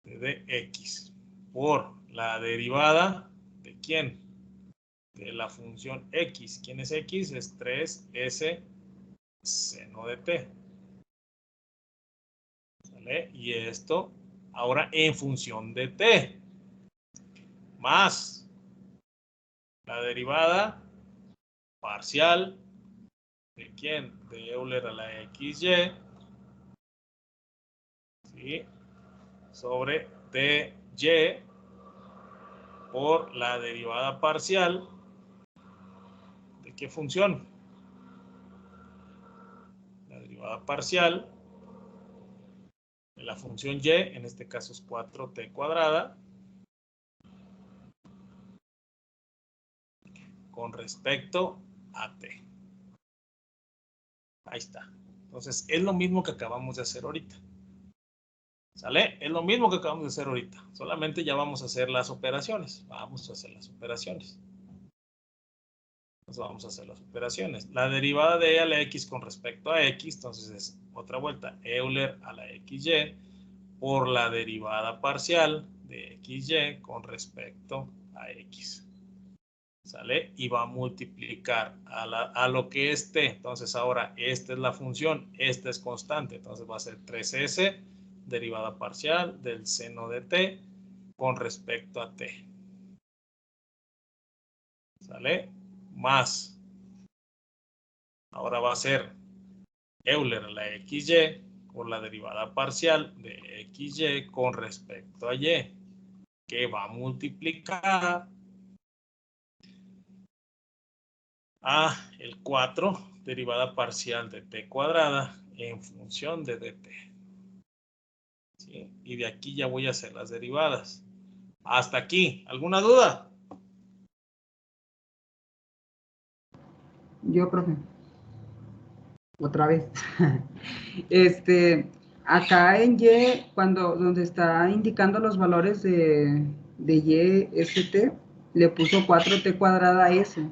dx por la derivada de ¿quién? De la función x. ¿Quién es x? Es 3s seno de t. ¿Sale? Y esto ahora en función de t. Más la derivada parcial de ¿quién? De Euler a la xy. ¿Sí? Sobre dy por la derivada parcial de ¿qué función? La derivada parcial de la función y, en este caso es 4t cuadrada, con respecto a t. Ahí está. Entonces, es lo mismo que acabamos de hacer ahorita. ¿Sale? Es lo mismo que acabamos de hacer ahorita. Solamente ya vamos a hacer las operaciones. Vamos a hacer las operaciones. Entonces vamos a hacer las operaciones. La derivada de a la x con respecto a x, entonces es otra vuelta. Euler a la xy por la derivada parcial de xy con respecto a x. ¿Sale? Y va a multiplicar a lo que es t. Entonces ahora esta es la función, esta es constante. Entonces va a ser 3s derivada parcial del seno de t con respecto a t. ¿Sale? Más. Ahora va a ser Euler a la xy por la derivada parcial de xy con respecto a y, que va a multiplicar a el 4, derivada parcial de t cuadrada en función de dt. ¿Sí? Y de aquí ya voy a hacer las derivadas. Hasta aquí. ¿Alguna duda? Yo, profe. Otra vez. Acá en Y, donde está indicando los valores de Y, ST, le puso 4t cuadrada S.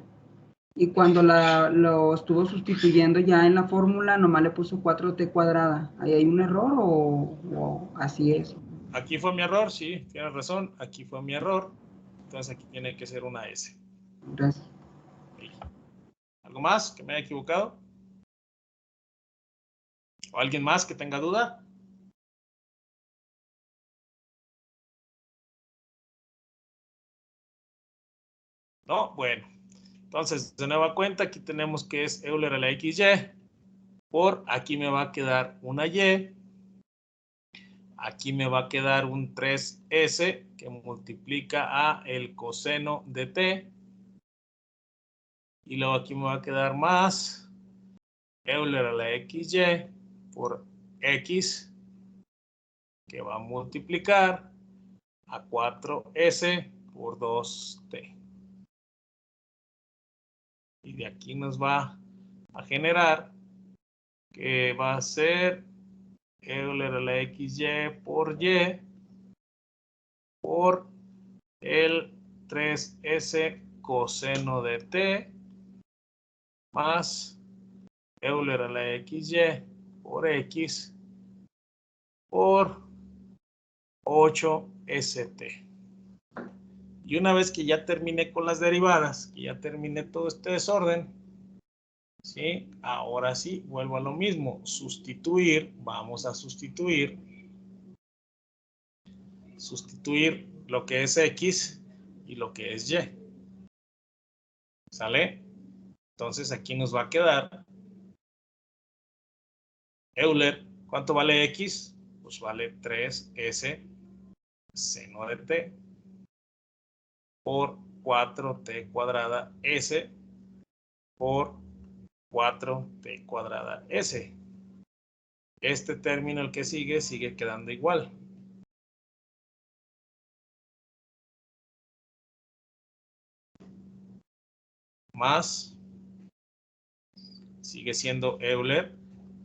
Y cuando lo estuvo sustituyendo ya en la fórmula, nomás le puso 4t cuadrada. ¿Ahí hay un error o así es? Aquí fue mi error, sí, tienes razón. Aquí fue mi error. Entonces aquí tiene que ser una S. Gracias. Ahí. ¿Algo más que me haya equivocado? ¿O alguien más que tenga duda? No, bueno. Entonces, de nueva cuenta, aquí tenemos que es Euler a la XY. Por aquí me va a quedar una Y. Aquí me va a quedar un 3S que multiplica a el coseno de T. Y luego aquí me va a quedar más Euler a la XY por X que va a multiplicar a 4S por 2T. Y de aquí nos va a generar que va a ser Euler a la XY por Y por el 3S coseno de T más Euler a la XY por X por 8ST. Y una vez que ya terminé con las derivadas, que ya terminé todo este desorden, ¿sí? Ahora sí, vuelvo a lo mismo. Sustituir, vamos a sustituir lo que es X y lo que es Y. ¿Sale? Entonces aquí nos va a quedar Euler, ¿cuánto vale X? Pues vale 3S seno de T por 4T cuadrada S por 4T cuadrada S. Este término, el que sigue quedando igual. Más, sigue siendo Euler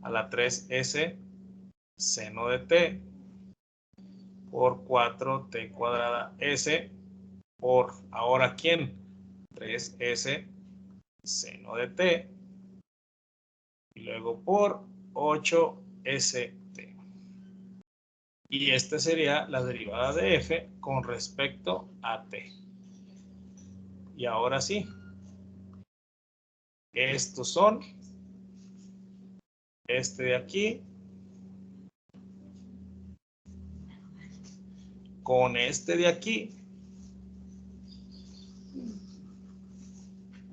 a la 3S seno de T por 4T cuadrada S por, ahora, ¿quién? 3S seno de T y luego por 8ST. Y esta sería la derivada de F con respecto a T. Y ahora sí, estos son este de aquí con este de aquí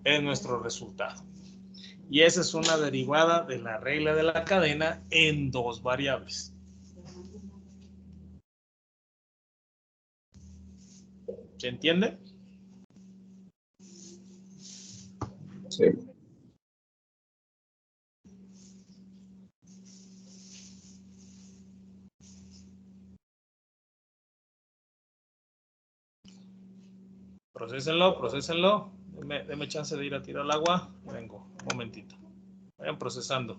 es nuestro resultado. Y esa es una derivada de la regla de la cadena en dos variables. ¿Se entiende? Sí. Procesenlo, procesenlo. Deme chance de ir a tirar el agua. Vengo, un momentito. Vayan procesando.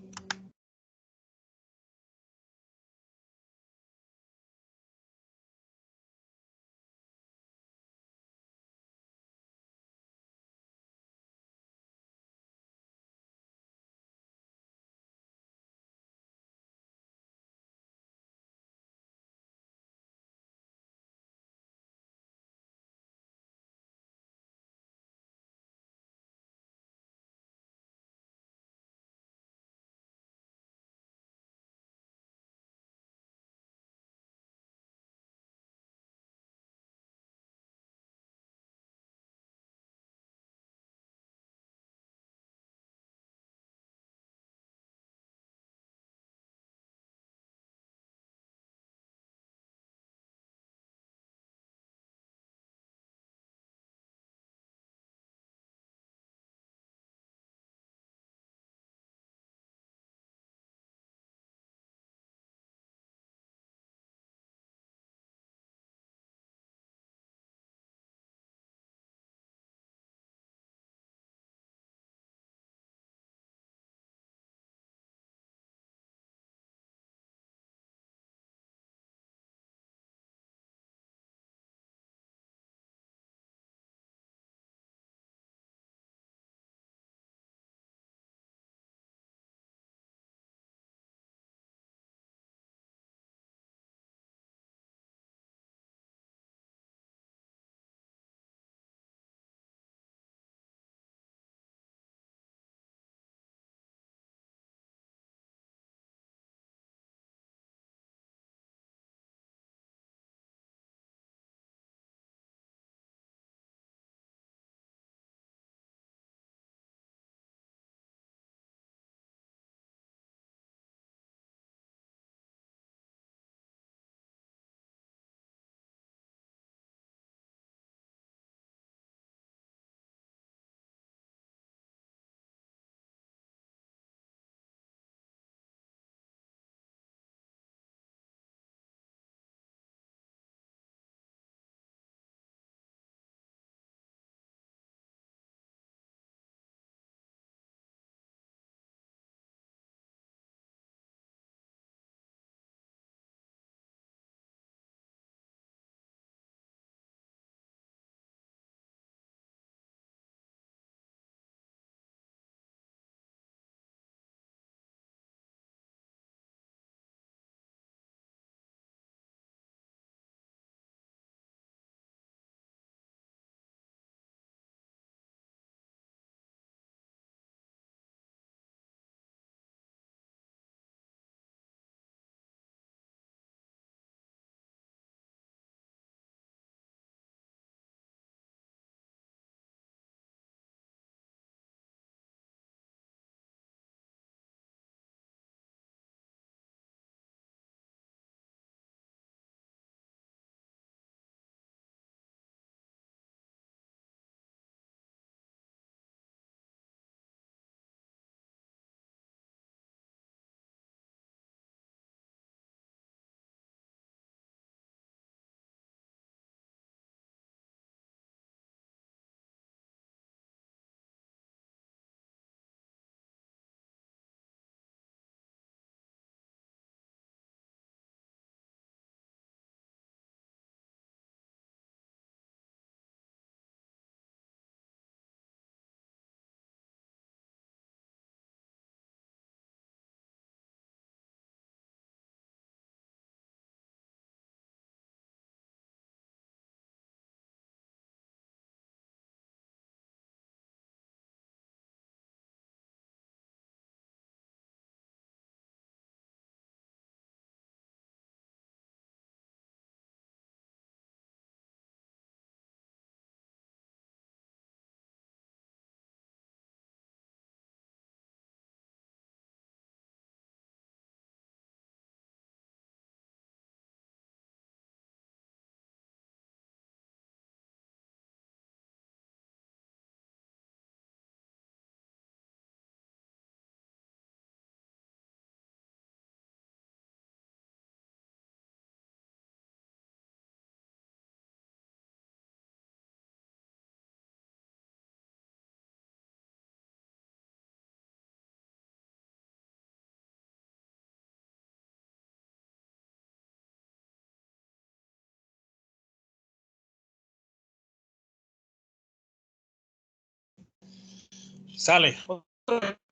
Sale. Otro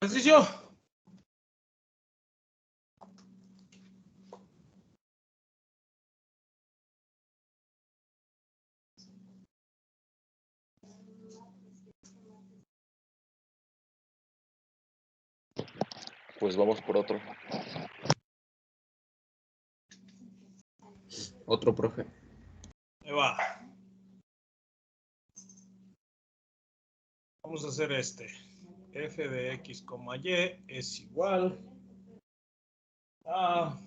ejercicio. Pues vamos por otro. Otro, profe. Ahí va. Vamos a hacer este. F de X, Y es igual a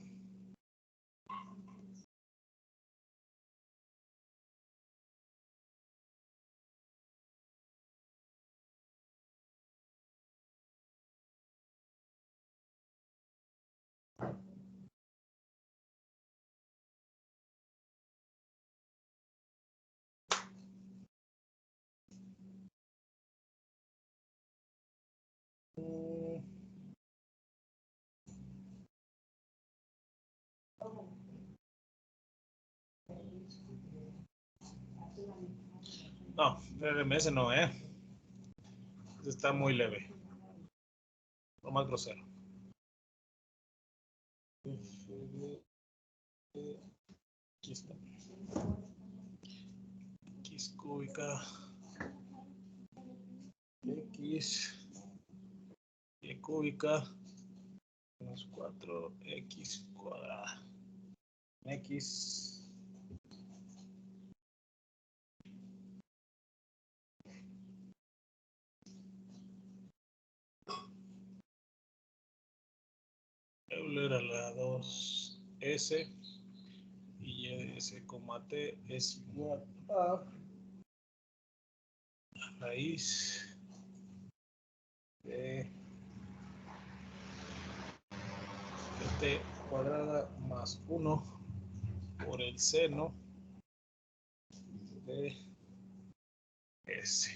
no, RMS no, está muy leve. Lo más grosero. Aquí está. X cúbica. X. Y cúbica. Menos 4x cuadrada. X. Euler a la 2s y y de s, t es igual a raíz de t cuadrada más 1 por el seno de s.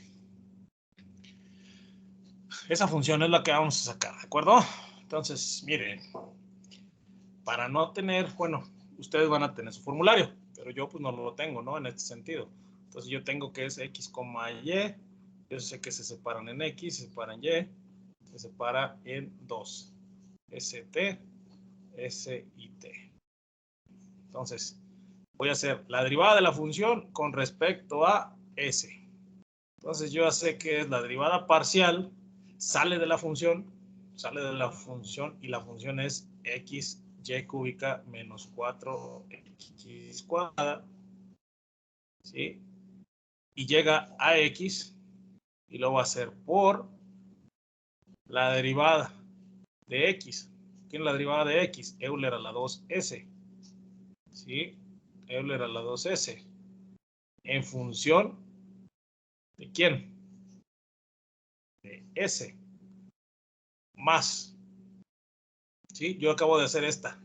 Esa función es la que vamos a sacar, ¿de acuerdo? Entonces, miren, para no tener, bueno, ustedes van a tener su formulario, pero yo pues no lo tengo, ¿no? En este sentido. Entonces yo tengo que es x, y, yo sé que se separan en x, se separan en y, se separa en 2. st, s y t. Entonces, voy a hacer la derivada de la función con respecto a s. Entonces yo ya sé que es la derivada parcial, sale de la función y la función es x y cúbica menos 4x cuadrada, ¿sí? Y llega a x y lo va a hacer por la derivada de x. ¿Quién es la derivada de x? Euler a la 2s, ¿sí? Euler a la 2s. En función de quién? De s. Más, ¿sí? Yo acabo de hacer esta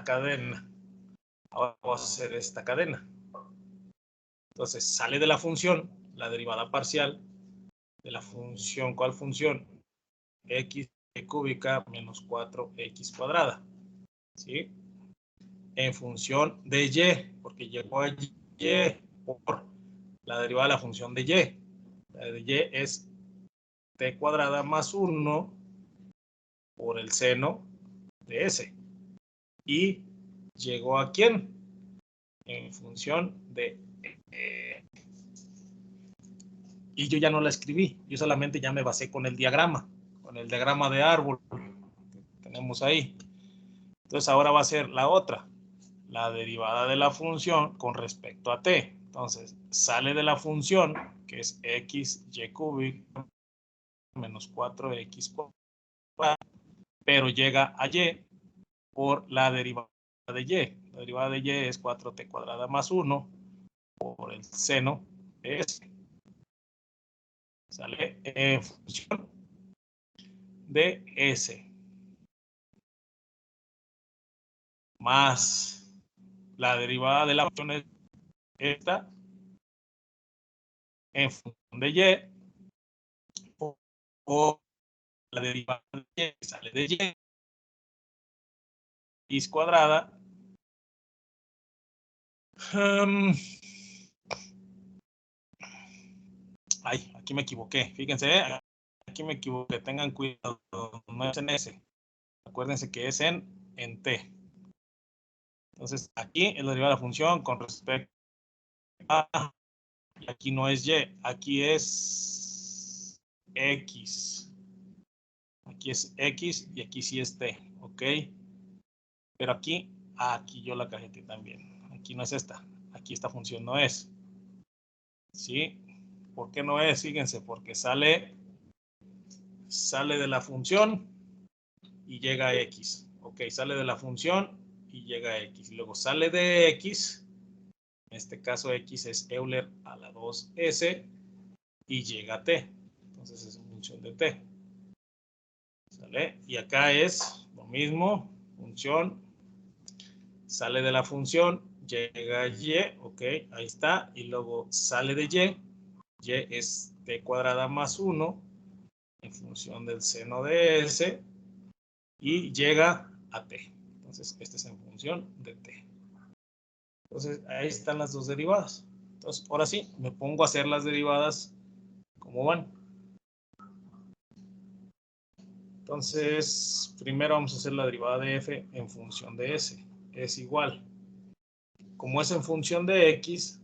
cadena. Ahora vamos a hacer esta cadena. Entonces sale de la función la derivada parcial de la función. ¿Cuál función? X cúbica menos 4x cuadrada. ¿Sí? En función de y, porque llegó a y por la derivada de la función de y. La de y es t cuadrada más 1 por el seno de s. ¿Y llegó a quién? En función de y yo ya no la escribí, yo solamente ya me basé con el diagrama de árbol que tenemos ahí. Entonces ahora va a ser la otra, la derivada de la función con respecto a t. Entonces sale de la función, que es x y cúbica menos 4x cuadrada, pero llega a y por la derivada de y. La derivada de y es 4t cuadrada más 1 por el seno de s. Sale en función de s más la derivada de la función es esta en función de y o la derivada de y sale de y cuadrada Ay, aquí me equivoqué. Fíjense, aquí me equivoqué. Tengan cuidado. No es en S. Acuérdense que es en T. Entonces, aquí es la derivada de la función con respecto a... Y aquí no es Y. Aquí es X. Aquí es X y aquí sí es T. ¿Ok? Pero aquí yo la cajeté también. Aquí no es esta. Aquí esta función no es. ¿Sí? ¿Por qué no es? Fíjense, porque sale de la función y llega a X. Ok, sale de la función y llega a X. Y luego sale de X. En este caso X es Euler a la 2S y llega a T. Entonces es función de T. ¿Sale? Y acá es lo mismo. Función. Sale de la función. Llega a Y. Ok, ahí está. Y luego sale de Y. Y es T cuadrada más 1 en función del seno de S y llega a T. Entonces, este es en función de T. Entonces, ahí están las dos derivadas. Entonces, ahora sí, me pongo a hacer las derivadas como van. Entonces, primero vamos a hacer la derivada de F en función de S. Es igual. Como es en función de X,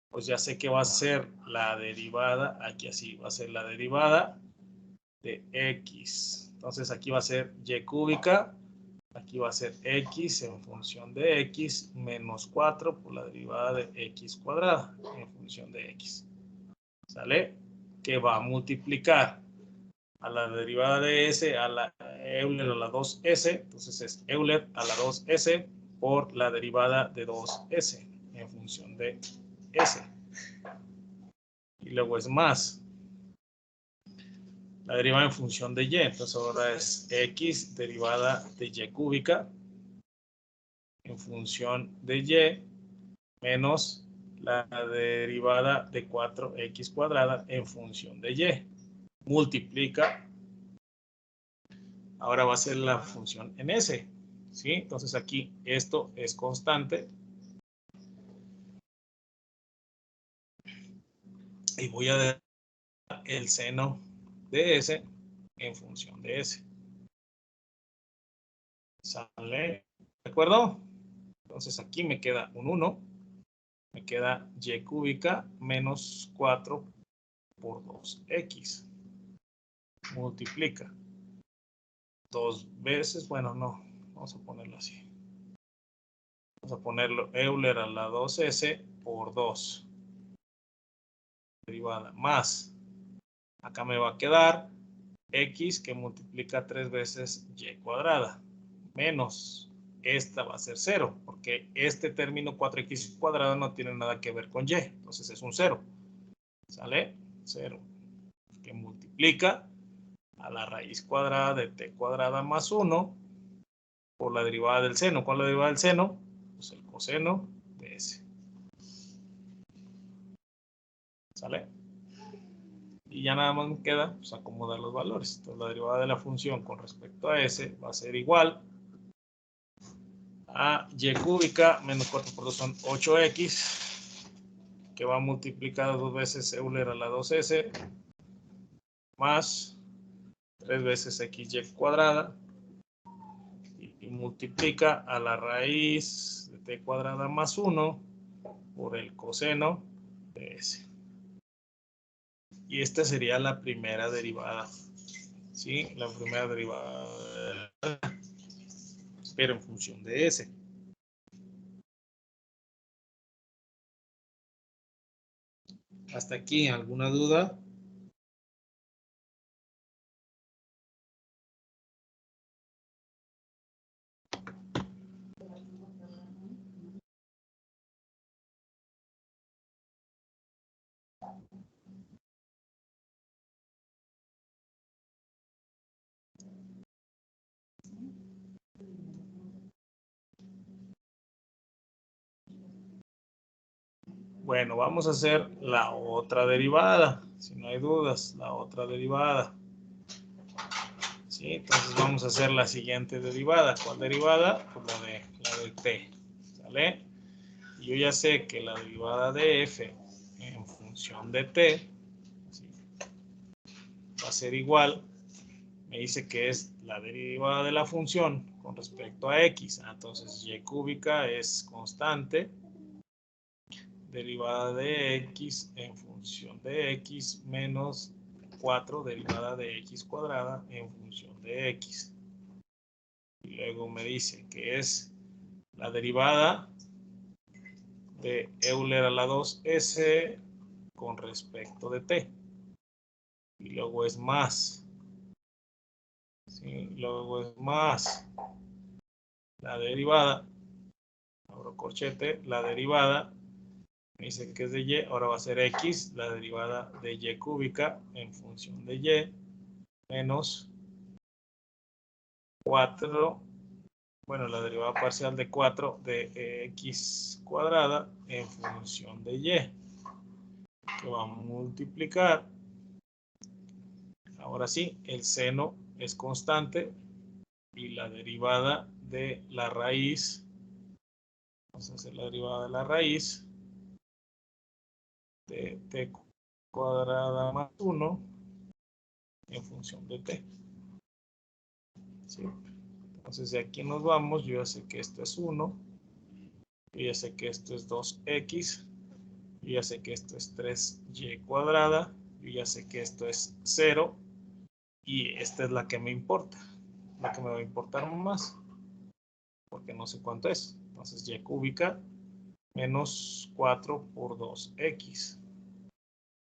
pues ya sé que va a ser la derivada, aquí así, va a ser la derivada de X. Entonces aquí va a ser Y cúbica, aquí va a ser X en función de X menos 4 por la derivada de X cuadrada en función de X. ¿Sale? Que va a multiplicar a la derivada de S a la Euler a la 2S. Entonces es Euler a la 2S por la derivada de 2S en función de S. Y luego es más la derivada en función de Y. Entonces ahora es X derivada de Y cúbica en función de Y menos la derivada de 4X cuadrada en función de Y. Multiplica. Ahora va a ser la función en S. ¿Sí? Entonces aquí esto es constante. Y voy a dar el seno de S en función de S. ¿Sale? ¿De acuerdo? Entonces aquí me queda un 1. Me queda Y cúbica menos 4 por 2X. Multiplica. 2 veces, bueno, no. Vamos a ponerlo así. Vamos a ponerlo Euler a la 2S por 2. Derivada más. Acá me va a quedar X que multiplica 3 veces Y cuadrada. Menos. Esta va a ser 0, porque este término 4X cuadrada no tiene nada que ver con Y. Entonces es un 0. ¿Sale? 0. Que multiplica a la raíz cuadrada de T cuadrada más 1 por la derivada del seno. ¿Cuál es la derivada del seno? Pues el coseno de S. ¿Sale? Y ya nada más me queda pues, acomodar los valores. Entonces la derivada de la función con respecto a S va a ser igual a Y cúbica menos 4 por 2 son 8X, que va a multiplicar 2 veces Euler a la 2S más 3 veces XY cuadrada y multiplica a la raíz de T cuadrada más 1 por el coseno de S. Y esta sería la primera derivada. ¿Sí? La primera derivada, pero en función de S. Hasta aquí, ¿alguna duda? Bueno, vamos a hacer la otra derivada, si no hay dudas, la otra derivada. ¿Sí? Entonces vamos a hacer la siguiente derivada. ¿Cuál derivada? Pues la de T. ¿Sale? Y yo ya sé que la derivada de F en función de T va a ser igual, me dice que es la derivada de la función con respecto a x. Entonces y cúbica es constante, derivada de x en función de x menos 4 derivada de x cuadrada en función de x. Y luego me dice que es la derivada de Euler a la 2s con respecto de t. Y luego es más. ¿Sí? Luego es más la derivada. Abro corchete. La derivada me dice que es de y. Ahora va a ser x. La derivada de y cúbica en función de y menos 4. Bueno, la derivada parcial de 4 de x cuadrada en función de y. Que va a multiplicar. Ahora sí, el seno es constante y la derivada de la raíz, vamos a hacer la derivada de la raíz de t cuadrada más 1 en función de t. ¿Sí? Entonces de aquí nos vamos, yo ya sé que esto es 1, yo ya sé que esto es 2x, yo ya sé que esto es 3y cuadrada, yo ya sé que esto es 0 y esta es la que me importa. La que me va a importar más, porque no sé cuánto es. Entonces y cúbica menos 4 por 2x.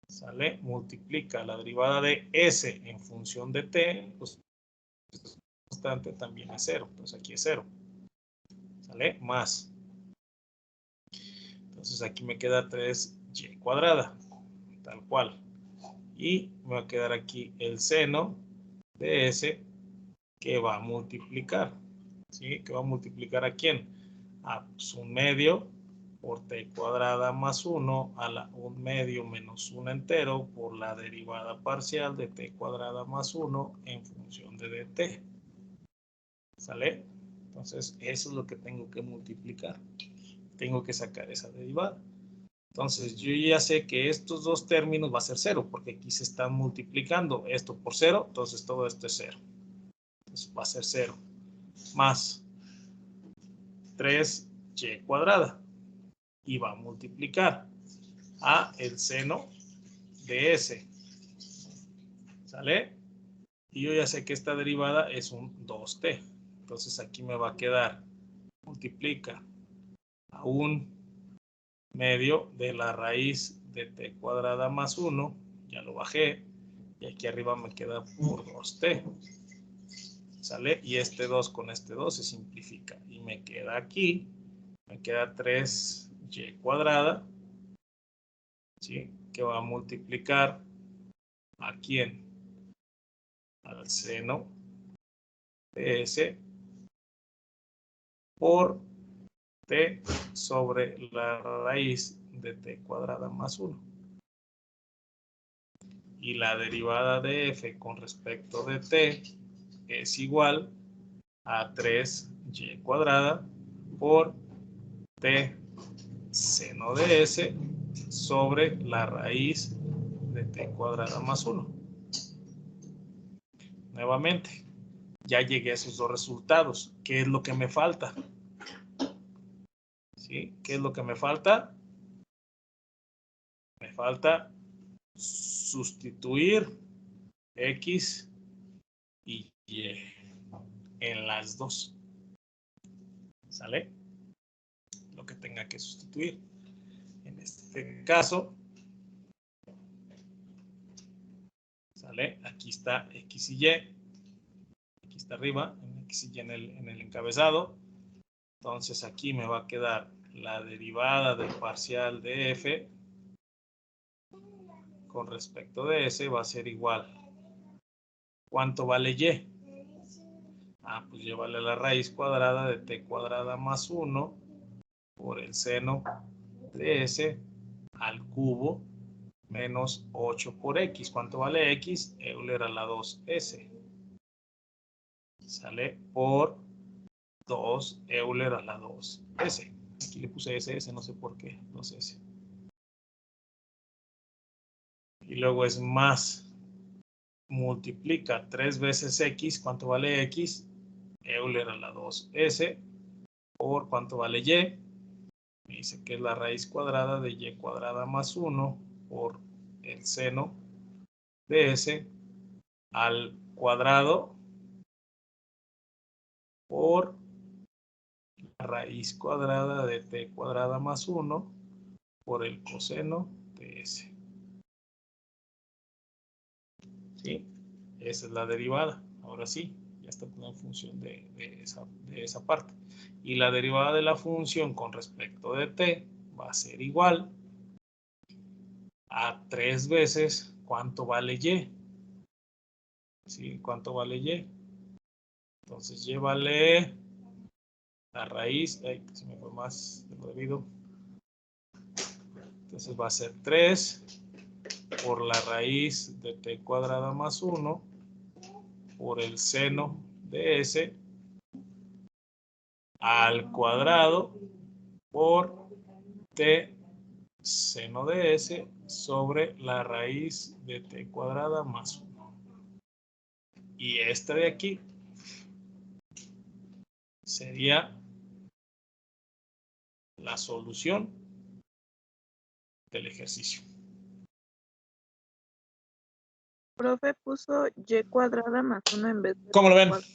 ¿Sale? Multiplica la derivada de s en función de t, pues constante también es 0. Entonces aquí es 0. ¿Sale? Más. Entonces aquí me queda 3y cuadrada, tal cual. Y me va a quedar aquí el seno de s que va a multiplicar. ¿Sí? ¿Que va a multiplicar a quién? A pues, 1/2 por t cuadrada más 1 a la 1/2 menos 1 entero por la derivada parcial de t cuadrada más 1 en función de dt. ¿Sale? Entonces, eso es lo que tengo que multiplicar. Tengo que sacar esa derivada. Entonces, yo ya sé que estos dos términos va a ser 0, porque aquí se están multiplicando esto por 0, entonces todo esto es 0. Entonces, va a ser 0 más 3y cuadrada. Y va a multiplicar a el seno de s. ¿Sale? Y yo ya sé que esta derivada es un 2t. Entonces aquí me va a quedar, multiplica a 1/2 de la raíz de t cuadrada más 1. Ya lo bajé. Y aquí arriba me queda por 2t. ¿Sale? Y este 2 con este 2 se simplifica. Y me queda aquí, me queda 3y cuadrada. ¿Sí? Que va a multiplicar ¿a quién? Al seno de s por t sobre la raíz de t cuadrada más 1. Y la derivada de f con respecto de t es igual a 3y cuadrada por t seno de s sobre la raíz de t cuadrada más 1. Nuevamente, ya llegué a esos dos resultados. ¿Qué es lo que me falta? ¿Sí? ¿Qué es lo que me falta? Me falta sustituir x y y en las dos. ¿Sale? Lo que tenga que sustituir. En este caso, ¿sale? Aquí está x y y. Aquí está arriba, en x y y en el encabezado. Entonces aquí me va a quedar la derivada del parcial de f con respecto de s va a ser igual. ¿Cuánto vale y? Pues y vale la raíz cuadrada de t cuadrada más 1 por el seno de s al cubo menos 8 por x. ¿Cuánto vale x? Euler a la 2s. Sale por 2 Euler a la 2s. Aquí le puse ss, no sé por qué, 2s. Y luego es más multiplica 3 veces x, ¿cuánto vale x? Euler a la 2s por ¿cuánto vale y? Me dice que es la raíz cuadrada de y cuadrada más 1 por el seno de s al cuadrado por la raíz cuadrada de t cuadrada más 1 por el coseno de s. ¿Sí? Esa es la derivada. Ahora sí, ya está en función de esa parte. Y la derivada de la función con respecto de t va a ser igual a 3 veces ¿cuánto vale y? ¿Sí? ¿Cuánto vale y? Entonces y vale la raíz, se me fue más de lo debido. Entonces va a ser 3 por la raíz de t cuadrada más 1 por el seno de s al cuadrado por t seno de s sobre la raíz de t cuadrada más 1. Y esta de aquí sería la solución del ejercicio. Profe puso y cuadrada más 1 en vez de ¿Cómo lo ven? cuadrada.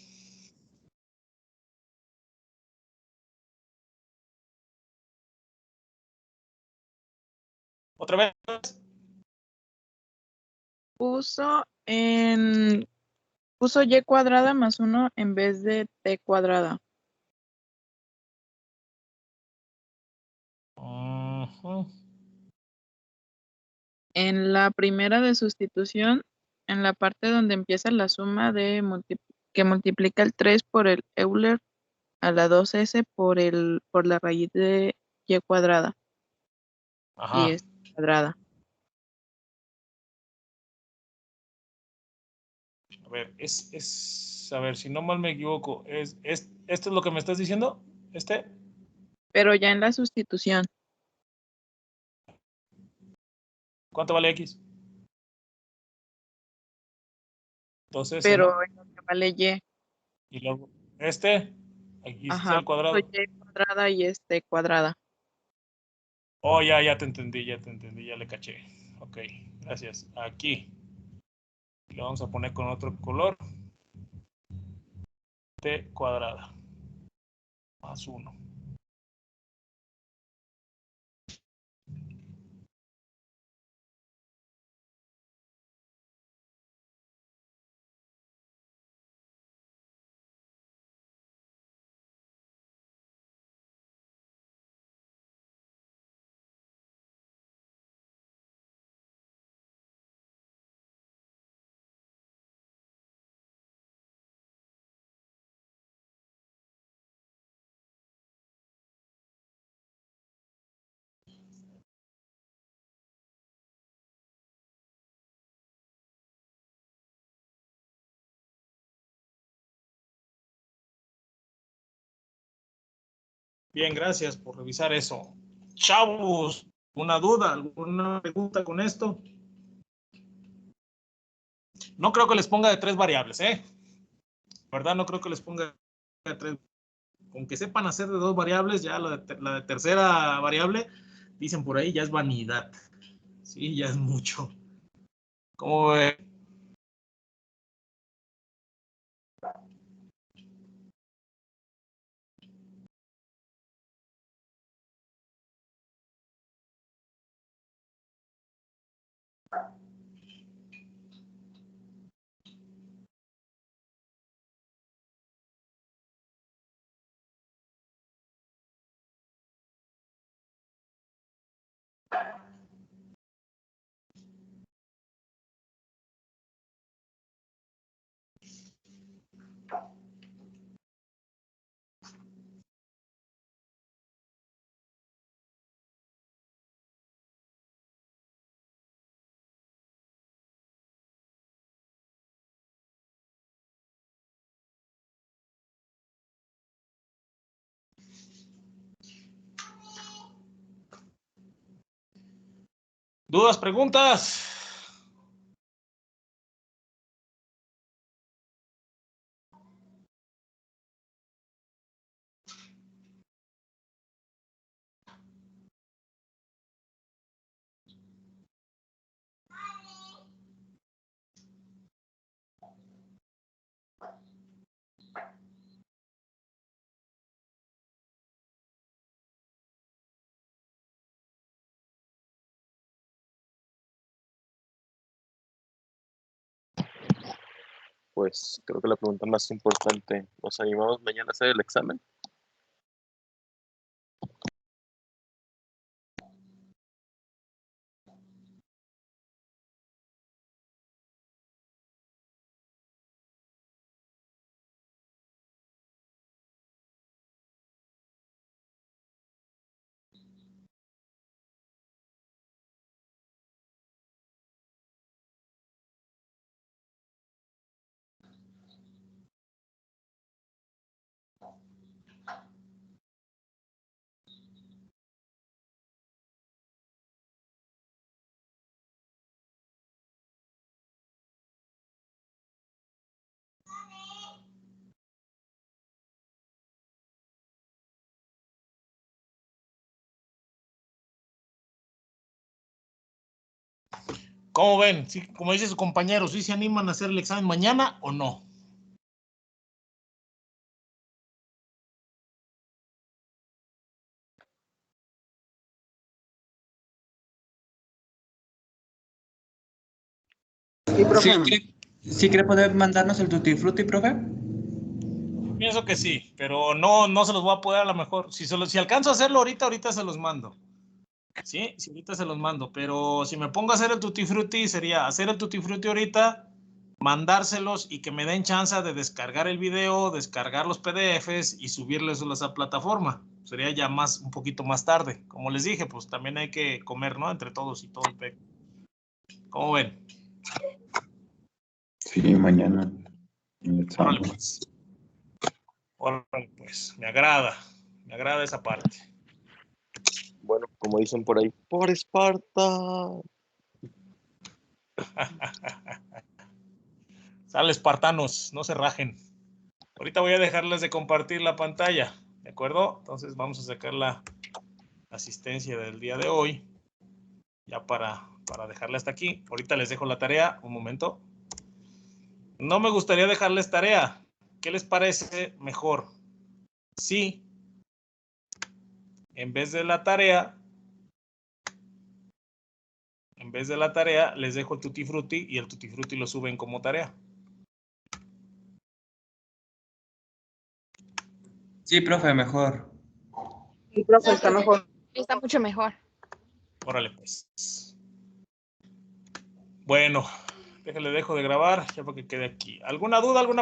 ¿Otra vez? Puso y cuadrada más 1 en vez de t cuadrada. En la primera de sustitución, en la parte donde empieza la suma de que multiplica el 3 por el Euler a la 2s por la raíz de y cuadrada. Ajá. Y es cuadrada. A ver, a ver, si no mal me equivoco, ¿esto es lo que me estás diciendo? Pero ya en la sustitución. ¿Cuánto vale x? Entonces, Pero ¿no? en lo que vale y. Y luego, aquí está Ajá, el puso cuadrado. y cuadrada y cuadrada. Oh, ya te entendí, ya le caché. Ok, gracias. Aquí. Le vamos a poner con otro color. T cuadrada. Más 1. Bien, gracias por revisar eso. Chavos, ¿una duda, alguna pregunta con esto? No creo que les ponga de 3 variables, ¿verdad? No creo que les ponga de 3. Con que sepan hacer de 2 variables, ya la de tercera variable, dicen por ahí, ya es vanidad. Sí, ya es mucho. ¿Cómo ve? ¿Dudas, preguntas? Pues creo que la pregunta más importante, ¿nos animamos mañana a hacer el examen? ¿Cómo ven? ¿Sí, como dice su compañero, ¿sí se animan a hacer el examen mañana o no? Sí, profe. ¿Sí cree poder mandarnos el Tutti Frutti, profe? Pienso que sí, pero no se los voy a poder a lo mejor. Si alcanzo a hacerlo ahorita se los mando. Sí, ahorita se los mando, pero si me pongo a hacer el Tutti Frutti, sería hacer el Tutti Frutti ahorita, mandárselos y que me den chance de descargar el video, descargar los PDFs y subirles a esa plataforma. Sería ya un poquito más tarde. Como les dije, pues también hay que comer, ¿no? Entre todos y todo el PEC. ¿Cómo ven? Sí, mañana. El examen. Órale, pues. Me agrada esa parte. Bueno, como dicen por ahí, ¡por Esparta! Sale, espartanos, no se rajen. Ahorita voy a dejarles de compartir la pantalla, ¿de acuerdo? Entonces vamos a sacar la asistencia del día de hoy, ya para dejarla hasta aquí. Ahorita les dejo la tarea, un momento. No me gustaría dejarles tarea. ¿Qué les parece mejor? Sí, en vez de la tarea, les dejo el Tutti Frutti y el Tutti Frutti lo suben como tarea. Sí, profe, mejor. Sí, profe, está mejor. Está mucho mejor. Órale, pues. Bueno, déjenle dejo de grabar ya para que quede aquí. ¿Alguna duda, alguna